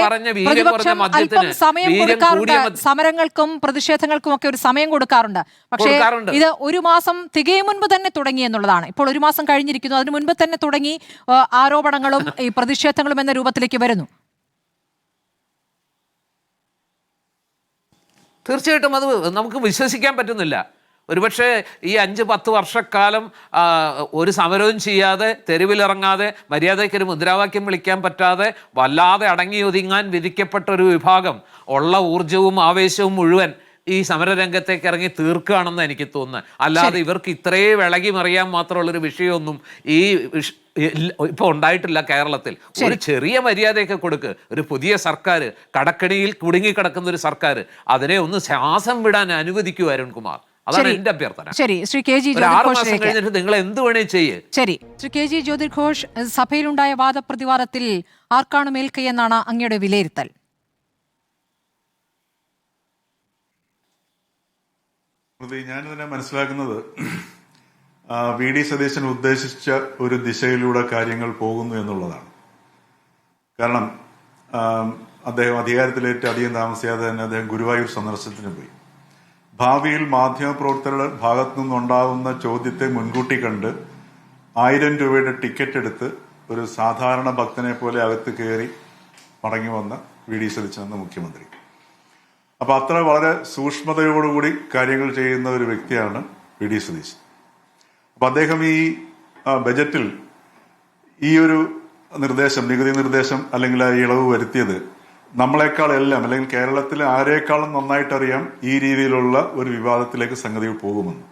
പ്രതിപക്ഷം അല്പം സമയം കൊടുക്കാറുണ്ട്, സമരങ്ങൾക്കും പ്രതിഷേധങ്ങൾക്കും ഒക്കെ ഒരു സമയം കൊടുക്കാറുണ്ട്. പക്ഷേ ഇത് 1 മാസം തികയും മുൻപ് തന്നെ തുടങ്ങി എന്നുള്ളതാണ്. ഇപ്പോൾ 1 മാസം കഴിഞ്ഞിരിക്കുന്നു, അതിനു മുൻപ് തന്നെ തുടങ്ങി ആരോപണങ്ങളും ഈ പ്രതിഷേധങ്ങളും എന്ന രൂപത്തിലേക്ക് വരുന്നു. തീർച്ചയായിട്ടും അത് നമുക്ക് വിശ്വസിക്കാൻ പറ്റുന്നില്ല. ഒരുപക്ഷെ ഈ 5-10 വർഷക്കാലം ഒരു സമരവും ചെയ്യാതെ, തെരുവിലിറങ്ങാതെ, മര്യാദയ്ക്കൊരു മുദ്രാവാക്യം വിളിക്കാൻ പറ്റാതെ വല്ലാതെ അടങ്ങി ഒതുങ്ങാൻ വിധിക്കപ്പെട്ട ഒരു വിഭാഗം ഉള്ള ഊർജവും ആവേശവും മുഴുവൻ ഈ സമരരംഗത്തേക്ക് ഇറങ്ങി തീർക്കുകയാണെന്ന് എനിക്ക് തോന്നുന്നത്. അല്ലാതെ ഇവർക്ക് ഇത്രയും വിളകി മറിയാൻ മാത്രമുള്ളൊരു വിഷയമൊന്നും ഇപ്പോൾ ഉണ്ടായിട്ടില്ല കേരളത്തിൽ. ഒരു ചെറിയ മര്യാദയൊക്കെ കൊടുക്ക്. ഒരു പുതിയ സർക്കാർ, കടക്കണിയിൽ കുടുങ്ങിക്കിടക്കുന്ന ഒരു സർക്കാർ, അതിനെ ഒന്ന് ശ്വാസം വിടാൻ അനുവദിക്കൂ അരുൺകുമാർ. അതാണ് എന്റെ അഭ്യർത്ഥന. ശരി, ശ്രീ കെ ജി 6 മാസം കഴിഞ്ഞിട്ട് നിങ്ങൾ എന്ത് വേണേ ചെയ്യേ. ശരി, ശ്രീ കെ ജി ജ്യോതിർഘോഷ്, സഭയിലുണ്ടായ വാദപ്രതിവാദത്തിൽ ആർക്കാണ് മേൽക്കൈയെന്നാണ് അങ്ങയുടെ വിലയിരുത്തൽ? ഞാനിതിനെ മനസ്സിലാക്കുന്നത് വി ഡി സതീശൻ ഉദ്ദേശിച്ച ഒരു ദിശയിലൂടെ കാര്യങ്ങൾ പോകുന്നു എന്നുള്ളതാണ്. കാരണം അദ്ദേഹം അധികാരത്തിലേറ്റ് അധികം താമസിയാതെ തന്നെ അദ്ദേഹം ഗുരുവായൂർ സന്ദർശനത്തിന് പോയി. ഭാവിയിൽ മാധ്യമപ്രവർത്തകരുടെ ഭാഗത്തു നിന്നുണ്ടാകുന്ന ചോദ്യത്തെ മുൻകൂട്ടി കണ്ട് 1000 രൂപയുടെ ടിക്കറ്റ് എടുത്ത് ഒരു സാധാരണ ഭക്തനെ പോലെ അകത്ത് കയറി മടങ്ങി വന്ന വി ഡി സതീശൻ എന്ന മുഖ്യമന്ത്രി. അപ്പൊ അത്ര വളരെ സൂക്ഷ്മതയോടുകൂടി കാര്യങ്ങൾ ചെയ്യുന്ന ഒരു വ്യക്തിയാണ് വി ഡി സതീശൻ. അപ്പൊ അദ്ദേഹം ഈ ബജറ്റിൽ ഈ ഒരു നിർദ്ദേശം, നികുതി നിർദ്ദേശം അല്ലെങ്കിൽ ആ ഇളവ് വരുത്തിയത് നമ്മളെക്കാളെല്ലാം അല്ലെങ്കിൽ കേരളത്തിലെ ആരേക്കാളും നന്നായിട്ട് അറിയാം ഈ രീതിയിലുള്ള ഒരു വിവാദത്തിലേക്ക് സംഗതികൾ പോകുമെന്ന്.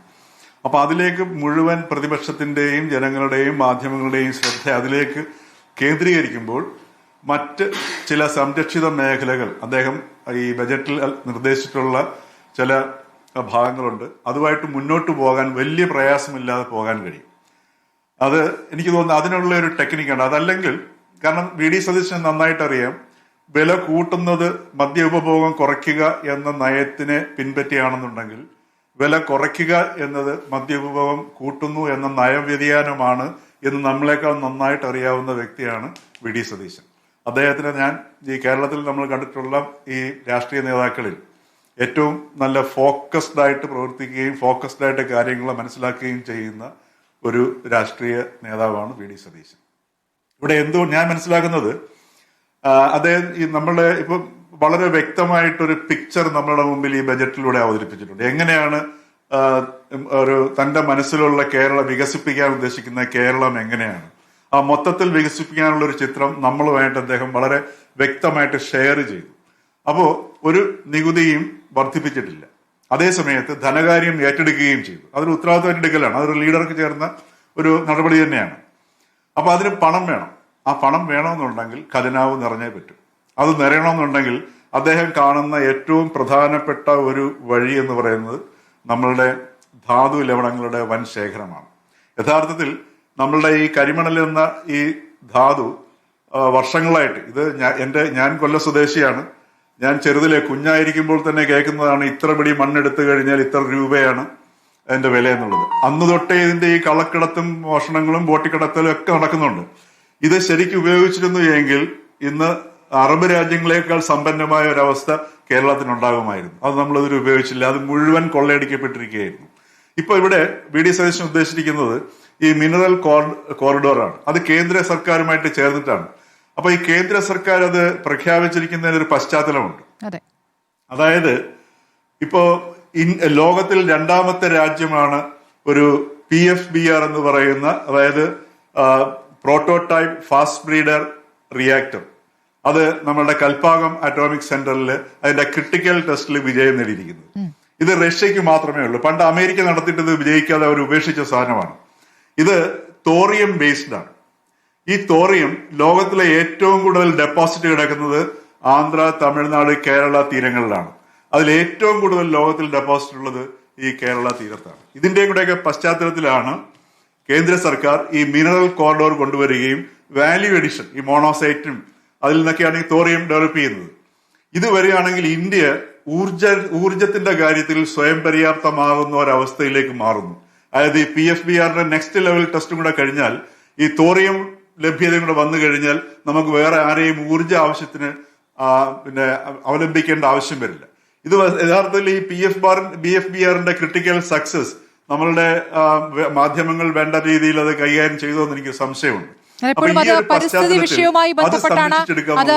അപ്പൊ അതിലേക്ക് മുഴുവൻ പ്രതിപക്ഷത്തിന്റെയും ജനങ്ങളുടെയും മാധ്യമങ്ങളുടെയും ശ്രദ്ധ അതിലേക്ക് കേന്ദ്രീകരിക്കുമ്പോൾ മറ്റ് ചില സംരക്ഷിത മേഖലകൾ അദ്ദേഹം ഈ ബജറ്റിൽ നിർദ്ദേശിച്ചിട്ടുള്ള ചില ഭാഗങ്ങളുണ്ട്, അതുമായിട്ട് മുന്നോട്ട് പോകാൻ വലിയ പ്രയാസമില്ലാതെ പോകാൻ കഴിയും. അത് എനിക്ക് തോന്നുന്നു അതിനുള്ള ഒരു ടെക്നിക്കാണ്. അതല്ലെങ്കിൽ, കാരണം വി ഡി സതീശന് നന്നായിട്ട് അറിയാം വില കൂട്ടുന്നത് മദ്യ ഉപഭോഗം കുറയ്ക്കുക എന്ന നയത്തിനെ പിൻപറ്റിയാണെന്നുണ്ടെങ്കിൽ വില കുറയ്ക്കുക എന്നത് മദ്യ ഉപഭോഗം കൂട്ടുന്നു എന്ന നയവ്യതിയാനമാണ് എന്ന് നമ്മളെക്കാൾ നന്നായിട്ട് അറിയാവുന്ന വ്യക്തിയാണ് വി ഡി സതീശൻ. അദ്ദേഹത്തിന് ഞാൻ ഈ കേരളത്തിൽ നമ്മൾ കണ്ടിട്ടുള്ള ഈ രാഷ്ട്രീയ നേതാക്കളിൽ ഏറ്റവും നല്ല ഫോക്കസ്ഡ് ആയിട്ട് പ്രവർത്തിക്കുകയും ഫോക്കസ്ഡ് ആയിട്ട് കാര്യങ്ങൾ മനസ്സിലാക്കുകയും ചെയ്യുന്ന ഒരു രാഷ്ട്രീയ നേതാവാണ് വി ഡി സതീശൻ. ഇവിടെ എന്തുകൊണ്ട് ഞാൻ മനസ്സിലാക്കുന്നത്, അദ്ദേഹം ഈ നമ്മളുടെ ഇപ്പൊ വളരെ വ്യക്തമായിട്ടൊരു പിക്ചർ നമ്മളുടെ മുമ്പിൽ ഈ ബജറ്റിലൂടെ അവതരിപ്പിച്ചിട്ടുണ്ട്. എങ്ങനെയാണ് ഒരു തന്റെ മനസ്സിലുള്ള കേരളം വികസിപ്പിക്കാൻ ഉദ്ദേശിക്കുന്ന കേരളം എങ്ങനെയാണ് ആ മൊത്തത്തിൽ വികസിപ്പിക്കാനുള്ള ഒരു ചിത്രം നമ്മളുമായിട്ട് അദ്ദേഹം വളരെ വ്യക്തമായിട്ട് ഷെയർ ചെയ്തു. അപ്പോ ഒരു നികുതിയും വർദ്ധിപ്പിച്ചിട്ടില്ല, അതേസമയത്ത് ധനകാര്യം ഏറ്റെടുക്കുകയും ചെയ്തു. അതൊരു ഉത്തരവാദിത്വം ഏറ്റെടുക്കലാണ്, അതൊരു ലീഡർക്ക് ചേർന്ന ഒരു നടപടി തന്നെയാണ്. അപ്പൊ അതിന് പണം വേണം. ആ പണം വേണമെന്നുണ്ടെങ്കിൽ ഖജനാവ് നിറഞ്ഞേ പറ്റും. അത് നിറയണമെന്നുണ്ടെങ്കിൽ അദ്ദേഹം കാണുന്ന ഏറ്റവും പ്രധാനപ്പെട്ട ഒരു വഴി എന്ന് പറയുന്നത് നമ്മളുടെ ധാതു ലവണങ്ങളുടെ വൻ ശേഖരമാണ്. യഥാർത്ഥത്തിൽ നമ്മളുടെ ഈ കരിമണൽ എന്ന ഈ ധാതു വർഷങ്ങളായിട്ട് ഞാൻ കൊല്ലം സ്വദേശിയാണ്. ഞാൻ ചെറുതിലെ കുഞ്ഞായിരിക്കുമ്പോൾ തന്നെ കേൾക്കുന്നതാണ് ഇത്ര പിടി മണ്ണെടുത്തു കഴിഞ്ഞാൽ ഇത്ര രൂപയാണ് അതിന്റെ വില എന്നുള്ളത്. അന്ന് തൊട്ടേ ഇതിന്റെ ഈ കള്ളക്കടത്തും മോഷണങ്ങളും ബോട്ടിക്കടത്തലും ഒക്കെ നടക്കുന്നുണ്ട്. ഇത് ശരിക്കും ഉപയോഗിച്ചിരുന്നു എങ്കിൽ ഇന്ന് അറബ് രാജ്യങ്ങളെക്കാൾ സമ്പന്നമായ ഒരവസ്ഥ കേരളത്തിനുണ്ടാകുമായിരുന്നു. അത് നമ്മളിതിൽ ഉപയോഗിച്ചില്ല. അത് മുഴുവൻ കൊള്ളയടിക്കപ്പെട്ടിരിക്കുകയായിരുന്നു. ഇപ്പൊ ഇവിടെ വി ഡി സതീശൻ ഉദ്ദേശിച്ചിരിക്കുന്നത് ഈ മിനറൽ കോറിഡോറാണ്. അത് കേന്ദ്ര സർക്കാരുമായിട്ട് ചേർന്നിട്ടാണ്. അപ്പൊ ഈ കേന്ദ്ര സർക്കാർ അത് പ്രഖ്യാപിച്ചിരിക്കുന്നതിന് ഒരു പശ്ചാത്തലമുണ്ട്. അതായത് ഇപ്പോ ലോകത്തിൽ രണ്ടാമത്തെ രാജ്യമാണ് ഒരു PFBR എന്ന് പറയുന്ന, അതായത് പ്രോട്ടോടൈപ്പ് ഫാസ്റ്റ് ബ്രീഡർ റിയാക്ടർ. അത് നമ്മളുടെ കൽപ്പാകം അറ്റോമിക് സെന്ററിൽ അതിന്റെ ക്രിട്ടിക്കൽ ടെസ്റ്റിൽ വിജയം നേടിയിരിക്കുന്നത്. ഇത് റഷ്യക്ക് മാത്രമേ ഉള്ളൂ. പണ്ട് അമേരിക്ക നടത്തിയിട്ട് ഇത് വിജയിക്കാതെ അവർ ഉപേക്ഷിച്ച സാധനമാണ്. ഇത് തോറിയം ബേസ്ഡ് ആണ്. ഈ തോറിയം ലോകത്തിലെ ഏറ്റവും കൂടുതൽ ഡെപ്പോസിറ്റ് കിടക്കുന്നത് ആന്ധ്ര, തമിഴ്നാട്, കേരള തീരങ്ങളിലാണ്. അതിൽ ഏറ്റവും കൂടുതൽ ലോകത്തിൽ ഡെപ്പോസിറ്റ് ഉള്ളത് ഈ കേരള തീരത്താണ്. ഇതിന്റെയും കൂടെയൊക്കെ പശ്ചാത്തലത്തിലാണ് കേന്ദ്ര സർക്കാർ ഈ മിനറൽ കോറിഡോർ കൊണ്ടുവരികയും വാല്യൂ എഡിഷൻ, ഈ മോണോസൈറ്റും അതിൽ നിന്നൊക്കെയാണ് ഈ തോറിയം ഡെവലപ്പ് ചെയ്യുന്നത്. ഇത് വരികയാണെങ്കിൽ ഇന്ത്യ ഊർജത്തിന്റെ കാര്യത്തിൽ സ്വയം പര്യാപ്തമാകുന്ന ഒരവസ്ഥയിലേക്ക് മാറുന്നു. അതായത് ഈ PFBRന്റെ നെക്സ്റ്റ് ലെവൽ ടെസ്റ്റും കൂടെ കഴിഞ്ഞാൽ, ഈ തോറിയം ലഭ്യതയും കൂടെ വന്നു കഴിഞ്ഞാൽ നമുക്ക് വേറെ ആരെയും ഊർജ ആവശ്യത്തിന് പിന്നെ അവലംബിക്കേണ്ട ആവശ്യം വരില്ല. ഇത് യഥാർത്ഥത്തിൽ ഈ BFBRന്റെ ക്രിട്ടിക്കൽ സക്സസ് നമ്മളുടെ മാധ്യമങ്ങൾ വേണ്ട രീതിയിൽ അത് കൈകാര്യം ചെയ്തോ എന്ന് എനിക്ക് സംശയമുണ്ട്. എപ്പോഴും അത് പരിസ്ഥിതി വിഷയവുമായി ബന്ധപ്പെട്ടാണ്. അത്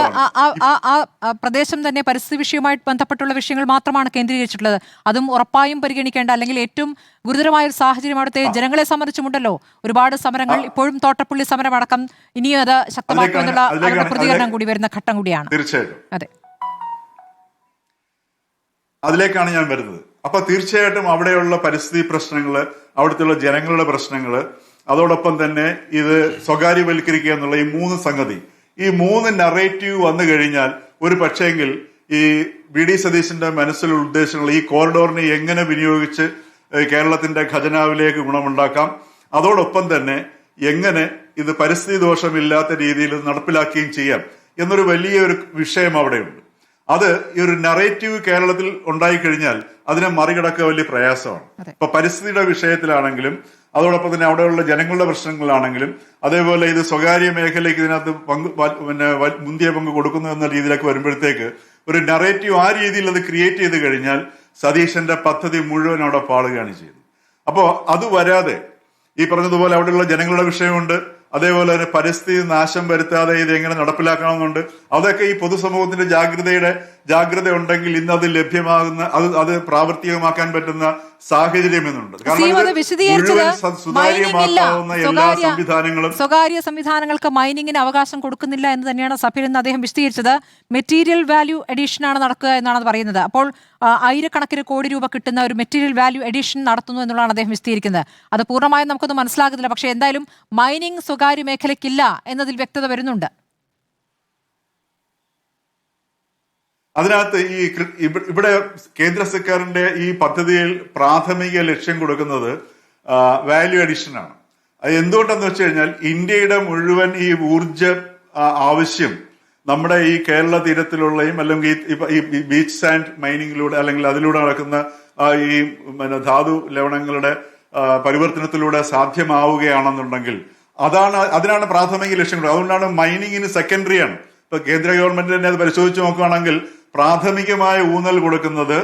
ആ പ്രദേശം തന്നെ പരിസ്ഥിതി വിഷയവുമായിട്ട് ബന്ധപ്പെട്ടുള്ള വിഷയങ്ങൾ മാത്രമാണ് കേന്ദ്രീകരിച്ചിട്ടുള്ളത്. അതും ഉറപ്പായും പരിഗണിക്കേണ്ട, അല്ലെങ്കിൽ ഏറ്റവും ഗുരുതരമായ ഒരു സാഹചര്യം അവിടുത്തെ ജനങ്ങളെ സംബന്ധിച്ചുമുണ്ടല്ലോ. ഒരുപാട് സമരങ്ങൾ ഇപ്പോഴും, തോട്ടപ്പള്ളി സമരം അടക്കം, ഇനിയും അത് ശക്തമാക്കുമെന്നുള്ള അവരുടെ പ്രതികരണം കൂടി വരുന്ന ഘട്ടം കൂടിയാണ്. തീർച്ചയായിട്ടും അതെ, അതിലേക്കാണ് ഞാൻ വരുന്നത്. അപ്പൊ തീർച്ചയായിട്ടും അവിടെയുള്ള പരിസ്ഥിതി പ്രശ്നങ്ങള്, അവിടുത്തെ ജനങ്ങളുടെ പ്രശ്നങ്ങള്, അതോടൊപ്പം തന്നെ ഇത് സ്വകാര്യവൽക്കരിക്കുക എന്നുള്ള ഈ മൂന്ന് സംഗതി, ഈ മൂന്ന് നറേറ്റീവ് വന്നു കഴിഞ്ഞാൽ ഒരു പക്ഷേങ്കിൽ ഈ വി ഡി സതീശന്റെ മനസ്സിലുള്ള ഉദ്ദേശങ്ങൾ ഈ കോറിഡോറിനെ എങ്ങനെ വിനിയോഗിച്ച് കേരളത്തിന്റെ ഖജനാവിലേക്ക് ഗുണമുണ്ടാക്കാം, അതോടൊപ്പം തന്നെ എങ്ങനെ ഇത് പരിസ്ഥിതി ദോഷമില്ലാത്ത രീതിയിൽ നടപ്പിലാക്കുകയും ചെയ്യാം എന്നൊരു വലിയൊരു വിഷയം അവിടെയുണ്ട്. അത് ഈ ഒരു നറേറ്റീവ് കേരളത്തിൽ ഉണ്ടായിക്കഴിഞ്ഞാൽ അതിനെ മറികടക്കുക വലിയ പ്രയാസമാണ്. ഇപ്പൊ പരിസ്ഥിതിയുടെ വിഷയത്തിലാണെങ്കിലും, അതോടൊപ്പം തന്നെ അവിടെയുള്ള ജനങ്ങളുടെ പ്രശ്നങ്ങളാണെങ്കിലും, അതേപോലെ ഇത് സ്വകാര്യ മേഖലയ്ക്ക് ഇതിനകത്ത് മുന്തിയ പങ്ക് കൊടുക്കുന്നു എന്ന രീതിയിലൊക്കെ വരുമ്പോഴത്തേക്ക് ഒരു നറേറ്റീവ് ആ രീതിയിൽ അത് ക്രിയേറ്റ് ചെയ്ത് കഴിഞ്ഞാൽ സതീശന്റെ പദ്ധതി മുഴുവൻ അവിടെ പാളുകയാണ് ചെയ്യുന്നത്. അപ്പോ അത് വരാതെ ഈ പറഞ്ഞതുപോലെ അവിടെയുള്ള ജനങ്ങളുടെ വിഷയമുണ്ട്, അതേപോലെ തന്നെ പരിസ്ഥിതി നാശം വരുത്താതെ ഇത് എങ്ങനെ നടപ്പിലാക്കണമെന്നുണ്ട്. അതൊക്കെ ഈ പൊതുസമൂഹത്തിന്റെ ജാഗ്രത ഉണ്ടെങ്കിൽ ഇന്ന് അത് ലഭ്യമാകുന്ന, അത് പ്രാവർത്തികമാക്കാൻ പറ്റുന്ന സാഹചര്യം എന്നുണ്ട്. സ്വകാര്യ സംവിധാനങ്ങൾക്ക് മൈനിങ്ങിന് അവകാശം കൊടുക്കുന്നില്ല എന്ന് തന്നെയാണ് സഭയിൽ നിന്ന് അദ്ദേഹം വിശദീകരിച്ചത്. മെറ്റീരിയൽ വാല്യൂ എഡിഷൻ ആണ് നടക്കുക എന്നാണ് പറയുന്നത്. അപ്പോൾ ആയിരക്കണക്കിന് കോടി രൂപ കിട്ടുന്ന ഒരു മെറ്റീരിയൽ വാല്യൂ എഡിഷൻ നടത്തുന്നു എന്നുള്ളതാണ് അദ്ദേഹം വിശദീകരിക്കുന്നത്. അത് പൂർണ്ണമായും നമുക്കൊന്നും മനസ്സിലാകുന്നില്ല. പക്ഷേ എന്തായാലും മൈനിങ് സ്വകാര്യ മേഖലയ്ക്കില്ല എന്നതിൽ വ്യക്തത വരുന്നുണ്ട്. അതിനകത്ത് ഇവിടെ കേന്ദ്ര സർക്കാരിന്റെ ഈ പദ്ധതിയിൽ പ്രാഥമിക ലക്ഷ്യം കൊടുക്കുന്നത് വാല്യൂ അഡീഷൻ ആണ്. അത് എന്തുകൊണ്ടെന്ന് വെച്ച് കഴിഞ്ഞാൽ ഇന്ത്യയുടെ മുഴുവൻ ഈ ഊർജ ആവശ്യം നമ്മുടെ ഈ കേരള തീരത്തിലുള്ളയും അല്ലെങ്കിൽ ഈ ബീച്ച് സാൻഡ് മൈനിങ്ങിലൂടെ അല്ലെങ്കിൽ അതിലൂടെ നടക്കുന്ന ഈ ധാതു ലവണങ്ങളുടെ പരിവർത്തനത്തിലൂടെ സാധ്യമാവുകയാണെന്നുണ്ടെങ്കിൽ അതിനാണ് പ്രാഥമിക ലക്ഷ്യങ്ങൾ. അതുകൊണ്ടാണ് മൈനിങ്ങിന് സെക്കൻഡറി ആണ്. ഇപ്പൊ കേന്ദ്ര ഗവൺമെന്റ് തന്നെ അത് പരിശോധിച്ച് നോക്കുകയാണെങ്കിൽ പ്രാഥമികമായ ഊന്നൽ കൊടുക്കുന്നത്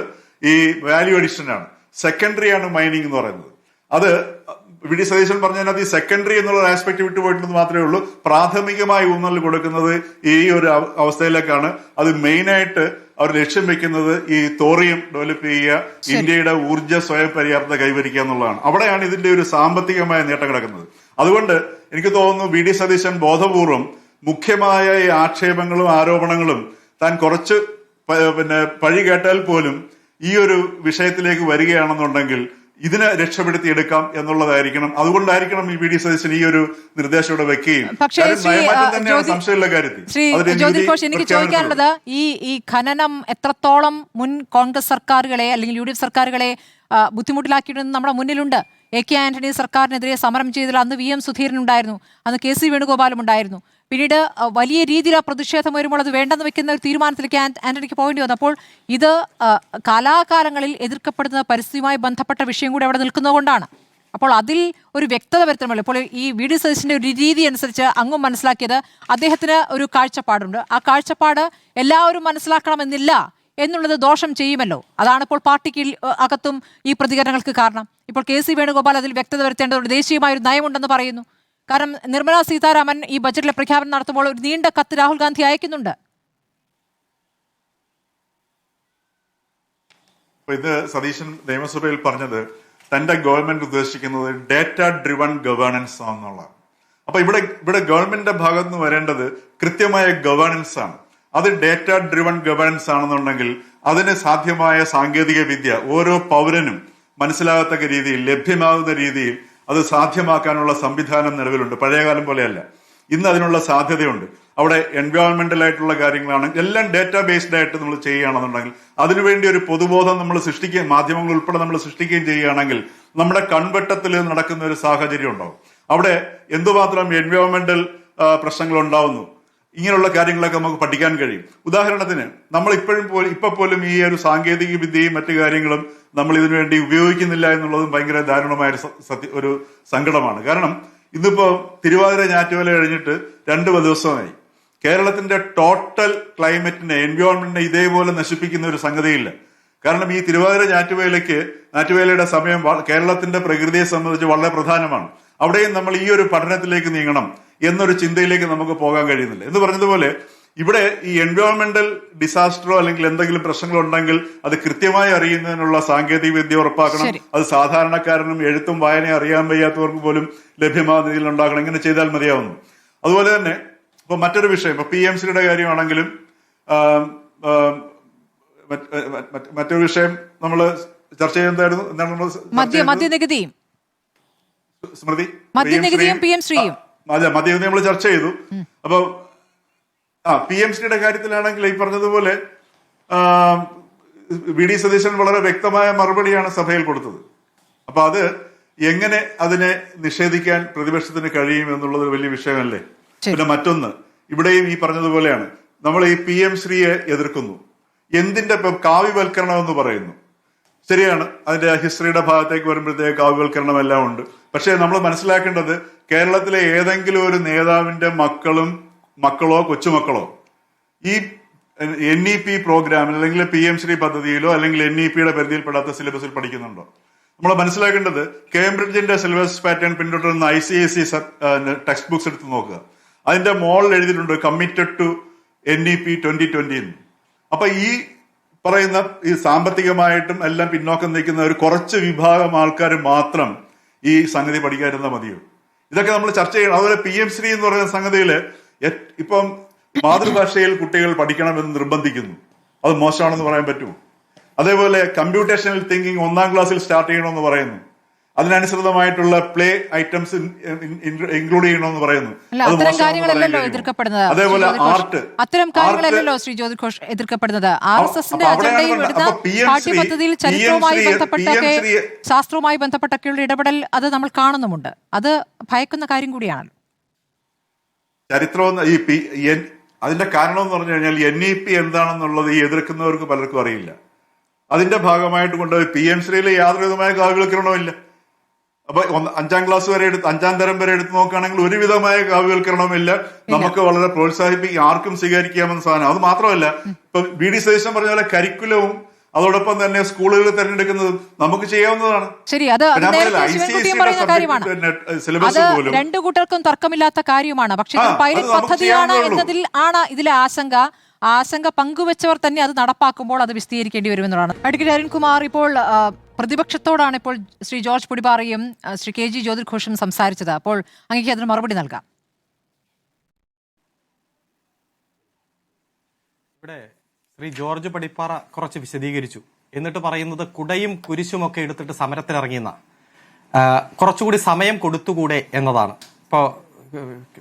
ഈ വാല്യൂ അഡീഷനാണ്. സെക്കൻഡറി ആണ് മൈനിങ് എന്ന് പറയുന്നത്. അത് വി ഡി സതീശൻ പറഞ്ഞതിനകത്ത് ഈ സെക്കൻഡറി എന്നുള്ള ആസ്പെക്ട് വിട്ടുപോയിട്ടുണ്ടെന്ന് മാത്രമേ ഉള്ളൂ. പ്രാഥമികമായി ഊന്നൽ കൊടുക്കുന്നത് ഈ ഒരു അവസ്ഥയിലേക്കാണ്. അത് മെയിനായിട്ട് അവർ ലക്ഷ്യം വെക്കുന്നത് ഈ തോറിയം ഡെവലപ്പ് ചെയ്യുക, ഇന്ത്യയുടെ ഊർജ്ജ സ്വയം പര്യാപ്തത കൈവരിക്കുക എന്നുള്ളതാണ്. അവിടെയാണ് ഇതിന്റെ ഒരു സാമ്പത്തികമായ നേട്ടം കിടക്കുന്നത്. അതുകൊണ്ട് എനിക്ക് തോന്നുന്നു വി ഡി സതീശൻ ബോധപൂർവം മുഖ്യമായ ഈ ആക്ഷേപങ്ങളും ആരോപണങ്ങളും താൻ കുറച്ച് പഴി കേട്ടാൽ പോലും ഈ ഒരു വിഷയത്തിലേക്ക് വരികയാണെന്നുണ്ടെങ്കിൽ ഇതിനെ രക്ഷപ്പെടുത്തിയെടുക്കാം എന്നുള്ളതായിരിക്കണം. അതുകൊണ്ടായിരിക്കണം ഈ വി ഡി സതീശൻ ഈ ഒരു നിർദ്ദേശം ഇവിടെ വെക്കുകയും. പക്ഷേ സംശയമുള്ള കാര്യത്തിൽ ജ്യോതിഘോഷ്, എനിക്ക് ചോദിക്കാനുള്ളത് ഈ ഖനനം എത്രത്തോളം മുൻ കോൺഗ്രസ് സർക്കാരുകളെ അല്ലെങ്കിൽ UDF സർക്കാരുകളെ ബുദ്ധിമുട്ടിലാക്കിയിട്ടെന്ന് നമ്മുടെ മുന്നിലുണ്ട്. AK ആന്റണി സർക്കാരിനെതിരെ സമരം ചെയ്തതിൽ അന്ന് VM സുധീരൻ ഉണ്ടായിരുന്നു, അന്ന് KC വേണുഗോപാലും ഉണ്ടായിരുന്നു. പിന്നീട് വലിയ രീതിയിൽ ആ പ്രതിഷേധം വരുമ്പോൾ അത് വേണ്ടെന്ന് വെക്കുന്ന ഒരു തീരുമാനത്തിലേക്ക് ആന്റണിക്ക് പോകേണ്ടി വന്നു. അപ്പോൾ ഇത് കാലാകാലങ്ങളിൽ എതിർക്കപ്പെടുന്ന പരിസ്ഥിതിയുമായി ബന്ധപ്പെട്ട വിഷയം കൂടി അവിടെ നിൽക്കുന്നതുകൊണ്ടാണ്. അപ്പോൾ അതിൽ ഒരു വ്യക്തത വരുത്തണമല്ലോ. ഇപ്പോൾ ഈ വി.ഡി. സതീശന്റെ ഒരു രീതി അനുസരിച്ച് അങ്ങും മനസ്സിലാക്കിയത് അദ്ദേഹത്തിന് ഒരു കാഴ്ചപ്പാടുണ്ട്. ആ കാഴ്ചപ്പാട് എല്ലാവരും മനസ്സിലാക്കണമെന്നില്ല എന്നുള്ളത് ദോഷം ചെയ്യുമല്ലോ. അതാണ് ഇപ്പോൾ പാർട്ടിക്ക് അകത്തും ഈ പ്രതികരണങ്ങൾക്ക് കാരണം. ഇപ്പോൾ കെ.സി. വേണുഗോപാൽ അതിൽ വ്യക്തത വരുത്തേണ്ടതുണ്ട്. ദേശീയമായ ഒരു നയമുണ്ടെന്ന് പറയുന്നു. കാരണം നിർമ്മല സീതാരാമൻ ഈ ബജറ്റിലെ പ്രഖ്യാപനം നടത്തുമ്പോൾ ഒരു നീണ്ട കത്ത് രാഹുൽ ഗാന്ധി അയക്കുന്നുണ്ട്. ഇത് സതീശൻ നിയമസഭയിൽ പറഞ്ഞത് തന്റെ ഗവൺമെന്റ് ഉദ്ദേശിക്കുന്നത് ഡേറ്റ ഡ്രിവൺ ഗവേണൻസ് ആണെന്നുള്ളതാണ്. അപ്പൊ ഇവിടെ ഗവൺമെന്റിന്റെ ഭാഗത്ത് നിന്ന് വരേണ്ടത് കൃത്യമായ ഗവേണൻസ് ആണ്. അത് ഡേറ്റ ഡ്രിവൺ ഗവേണൻസ് ആണെന്നുണ്ടെങ്കിൽ അതിന് സാധ്യമായ സാങ്കേതിക വിദ്യ ഓരോ പൗരനും മനസ്സിലാകത്തക്ക രീതിയിൽ ലഭ്യമാകുന്ന രീതിയിൽ അത് സാധ്യമാക്കാനുള്ള സംവിധാനം നിലവിലുണ്ട്. പഴയകാലം പോലെയല്ല, ഇന്ന് അതിനുള്ള സാധ്യതയുണ്ട്. അവിടെ എൻവയോൺമെന്റൽ ആയിട്ടുള്ള കാര്യങ്ങളാണ് എല്ലാം ഡേറ്റാ ബേസ്ഡ് ആയിട്ട് നമ്മൾ ചെയ്യുകയാണെന്നുണ്ടെങ്കിൽ അതിനുവേണ്ടി ഒരു പൊതുബോധം നമ്മൾ സൃഷ്ടിക്കുകയും മാധ്യമങ്ങൾ ഉൾപ്പെടെ നമ്മൾ സൃഷ്ടിക്കുകയും ചെയ്യുകയാണെങ്കിൽ നമ്മുടെ കൺവെട്ടത്തിൽ നടക്കുന്ന ഒരു സാഹചര്യം ഉണ്ടാവും. അവിടെ എന്തുമാത്രം എൻവയോൺമെന്റൽ പ്രശ്നങ്ങൾ ഉണ്ടാവുന്നു, ഇങ്ങനെയുള്ള കാര്യങ്ങളൊക്കെ നമുക്ക് പഠിക്കാൻ കഴിയും. ഉദാഹരണത്തിന് നമ്മൾ ഇപ്പൊ പോലും ഈ ഒരു സാങ്കേതിക വിദ്യയും മറ്റു കാര്യങ്ങളും നമ്മൾ ഇതിനു വേണ്ടി ഉപയോഗിക്കുന്നില്ല എന്നുള്ളതും ഭയങ്കര ദാരുണമായ ഒരു സങ്കടമാണ്. കാരണം ഇന്നിപ്പോ തിരുവാതിര ഞാറ്റുവേല കഴിഞ്ഞിട്ട് 2 ദിവസമായി. കേരളത്തിന്റെ ടോട്ടൽ ക്ലൈമറ്റിനെ എൻവയോൺമെന്റിനെ ഇതേപോലെ നശിപ്പിക്കുന്ന ഒരു സംഗതിയില്ല. കാരണം ഈ തിരുവാതിര ഞാറ്റുവേലയുടെ സമയം കേരളത്തിന്റെ പ്രകൃതിയെ സംബന്ധിച്ച് വളരെ പ്രധാനമാണ്. അവിടെയും നമ്മൾ ഈ ഒരു പഠനത്തിലേക്ക് നീങ്ങണം എന്നൊരു ചിന്തയിലേക്ക് നമുക്ക് പോകാൻ കഴിയുന്നില്ല. എന്ന് പറഞ്ഞതുപോലെ ഇവിടെ ഈ എൻവയോൺമെന്റൽ ഡിസാസ്റ്ററോ അല്ലെങ്കിൽ എന്തെങ്കിലും പ്രശ്നങ്ങളോ ഉണ്ടെങ്കിൽ അത് കൃത്യമായി അറിയുന്നതിനുള്ള സാങ്കേതിക വിദ്യ ഉറപ്പാക്കണം. അത് സാധാരണക്കാരനും എഴുത്തും വായനയും അറിയാൻ വയ്യാത്തവർക്ക് പോലും ലഭ്യമാകുന്ന രീതിയിൽ ഉണ്ടാക്കണം. ഇങ്ങനെ ചെയ്താൽ മതിയാവുന്നു. അതുപോലെ തന്നെ ഇപ്പൊ മറ്റൊരു വിഷയം, ഇപ്പൊ PMCയുടെ കാര്യമാണെങ്കിലും മറ്റൊരു വിഷയം നമ്മൾ ചർച്ച ചെയ്യുന്നതായിരുന്നു. എന്താണ് മദ്യനികുതി സ്മൃതി? മദ്യനികുതിയും PMCയും മദ്യനികുതി നമ്മൾ ചർച്ച ചെയ്തു. അപ്പൊ PMCയുടെ കാര്യത്തിലാണെങ്കിൽ ഈ പറഞ്ഞതുപോലെ വി.ഡി. സതീശൻ വളരെ വ്യക്തമായ മറുപടിയാണ് സഭയിൽ കൊടുത്തത്. അപ്പൊ അത് എങ്ങനെ അതിനെ നിഷേധിക്കാൻ പ്രതിപക്ഷത്തിന് കഴിയും എന്നുള്ളത് വലിയ വിഷയമല്ലേ. പിന്നെ മറ്റൊന്ന്, ഇവിടെയും ഈ പറഞ്ഞതുപോലെയാണ്, നമ്മൾ ഈ PMCയെ എതിർക്കുന്നു. എന്തിന്റെ കാവ്യവൽക്കരണം എന്ന് പറയുന്നു. ശരിയാണ്, അതിന്റെ ഹിസ്റ്ററിയുടെ ഭാഗത്തേക്ക് വരുമ്പോഴത്തേക്ക് കാവ്യവൽക്കരണം എല്ലാം ഉണ്ട്. പക്ഷെ നമ്മൾ മനസ്സിലാക്കേണ്ടത് കേരളത്തിലെ ഏതെങ്കിലും ഒരു നേതാവിന്റെ മക്കളോ കൊച്ചുമക്കളോ ഈ NEP പ്രോഗ്രാമിൽ അല്ലെങ്കിൽ PMC പദ്ധതിയിലോ അല്ലെങ്കിൽ NEPയുടെ പരിധിയിൽപ്പെടാത്ത സിലബസിൽ പഠിക്കുന്നുണ്ടോ? നമ്മൾ മനസ്സിലാക്കേണ്ടത് കേംബ്രിഡ്ജിന്റെ സിലബസ് പാറ്റേൺ പിന്തുടരുന്ന ICSE ടെക്സ്റ്റ് ബുക്സ് എടുത്ത് നോക്കുക. അതിന്റെ മോളിൽ എഴുതിയിട്ടുണ്ട് കമ്മിറ്റഡ് ടു NEP 2020. അപ്പൊ ഈ പറയുന്ന ഈ സാമ്പത്തികമായിട്ടും എല്ലാം പിന്നോക്കം നിൽക്കുന്ന ഒരു കുറച്ച് വിഭാഗം ആൾക്കാർ മാത്രം ഈ സംഗതി പഠിക്കാതിരുന്നാൽ മതിയോ? ഇതൊക്കെ നമ്മൾ ചർച്ച ചെയ്യണം. അതുപോലെ PMC എന്ന് പറയുന്ന സംഗതിയില് ഇപ്പം മാതൃഭാഷയിൽ കുട്ടികൾ പഠിക്കണമെന്ന് നിർബന്ധിക്കുന്നു. അത് മോശമാണെന്ന് പറയാൻ പറ്റുമോ? അതേപോലെ കമ്പ്യൂട്ടേഷണൽ തിങ്കിങ് 1ാം ക്ലാസ്സിൽ സ്റ്റാർട്ട് ചെയ്യണമെന്ന് പറയുന്നു. അതിനനുസൃതമായിട്ടുള്ള പ്ലേ ഐറ്റംസ് ഇൻക്ലൂഡ് ചെയ്യണമെന്ന് പറയുന്നു. അതേപോലെ ആർട്ട്, അത്തരം കാര്യങ്ങളല്ലല്ലോ ശ്രീ ജ്യോതിഘോഷ് എതിർക്കപ്പെടുന്നത്. RSSന്റെ അജണ്ടയിൽ വരുന്ന പാഠ്യപദ്ധതിയിൽ ചരിത്രവുമായി ബന്ധപ്പെട്ടൊക്കെ ശാസ്ത്രവുമായി ബന്ധപ്പെട്ടൊക്കെയുള്ള ഇടപെടൽ അത് നമ്മൾ കാണുന്നുമുണ്ട്. അത് ഭയക്കുന്ന കാര്യം കൂടിയാണല്ലോ. ചരിത്രം അതിന്റെ കാരണം എന്ന് പറഞ്ഞു കഴിഞ്ഞാൽ NEP എന്താണെന്നുള്ളത് ഈ എതിർക്കുന്നവർക്ക് പലർക്കും അറിയില്ല. അതിന്റെ ഭാഗമായിട്ട് കൊണ്ടുപോയി PMCയിൽ യാതൊരു വിധമായ കാവ്യവൽക്കരണമില്ല. അപ്പൊ 5ാം ക്ലാസ് വരെ 5ാം തരം വരെ എടുത്ത് നോക്കുകയാണെങ്കിൽ ഒരുവിധമായ കാവ്യവൽക്കരണമില്ല. നമുക്ക് വളരെ പ്രോത്സാഹിപ്പിക്കും, ആർക്കും സ്വീകരിക്കാമെന്ന സാധനം. അത് മാത്രമല്ല, ഇപ്പൊ വി.ഡി. സതീശൻ പറഞ്ഞ പോലെ കരിക്കുലവും അതോടൊപ്പം തന്നെ സ്കൂളുകൾ തിരഞ്ഞെടുക്കുന്നതും നമുക്ക് ചെയ്യാവുന്നതാണ്. ശരി, അത് സിലബസ് പോലും രണ്ടു കൂട്ടർക്കും തർക്കമില്ലാത്ത കാര്യമാണ്. പക്ഷേ പൈലറ്റ് പദ്ധതിയാണ് എന്നതിൽ ആണ് ഇതിലെ ആശങ്ക പങ്കുവെച്ചവർ തന്നെ അത് നടപ്പാക്കുമ്പോൾ അത് വിശദീകരിക്കേണ്ടി വരുമെന്നതാണ്. അഡ്വക്കേറ്റ് അരുൺകുമാർ, ഇപ്പോൾ പ്രതിപക്ഷത്തോടാണ് ഇപ്പോൾ ശ്രീ ജോർജ് പുടിപാറയും ശ്രീ KG ജ്യോതിഘോഷും സംസാരിച്ചത്. അപ്പോൾ അങ്ങേക്ക് അതിന് മറുപടി നൽകാം. ഇവിടെ ശ്രീ ജോർജ് പടിപ്പാറ കുറച്ച് വിശദീകരിച്ചു. എന്നിട്ട് പറയുന്നത് കുടയും കുരിശും ഒക്കെ എടുത്തിട്ട് സമരത്തിനിറങ്ങിയെന്ന കുറച്ചുകൂടി സമയം കൊടുത്തുകൂടെ എന്നതാണ്. ഇപ്പോൾ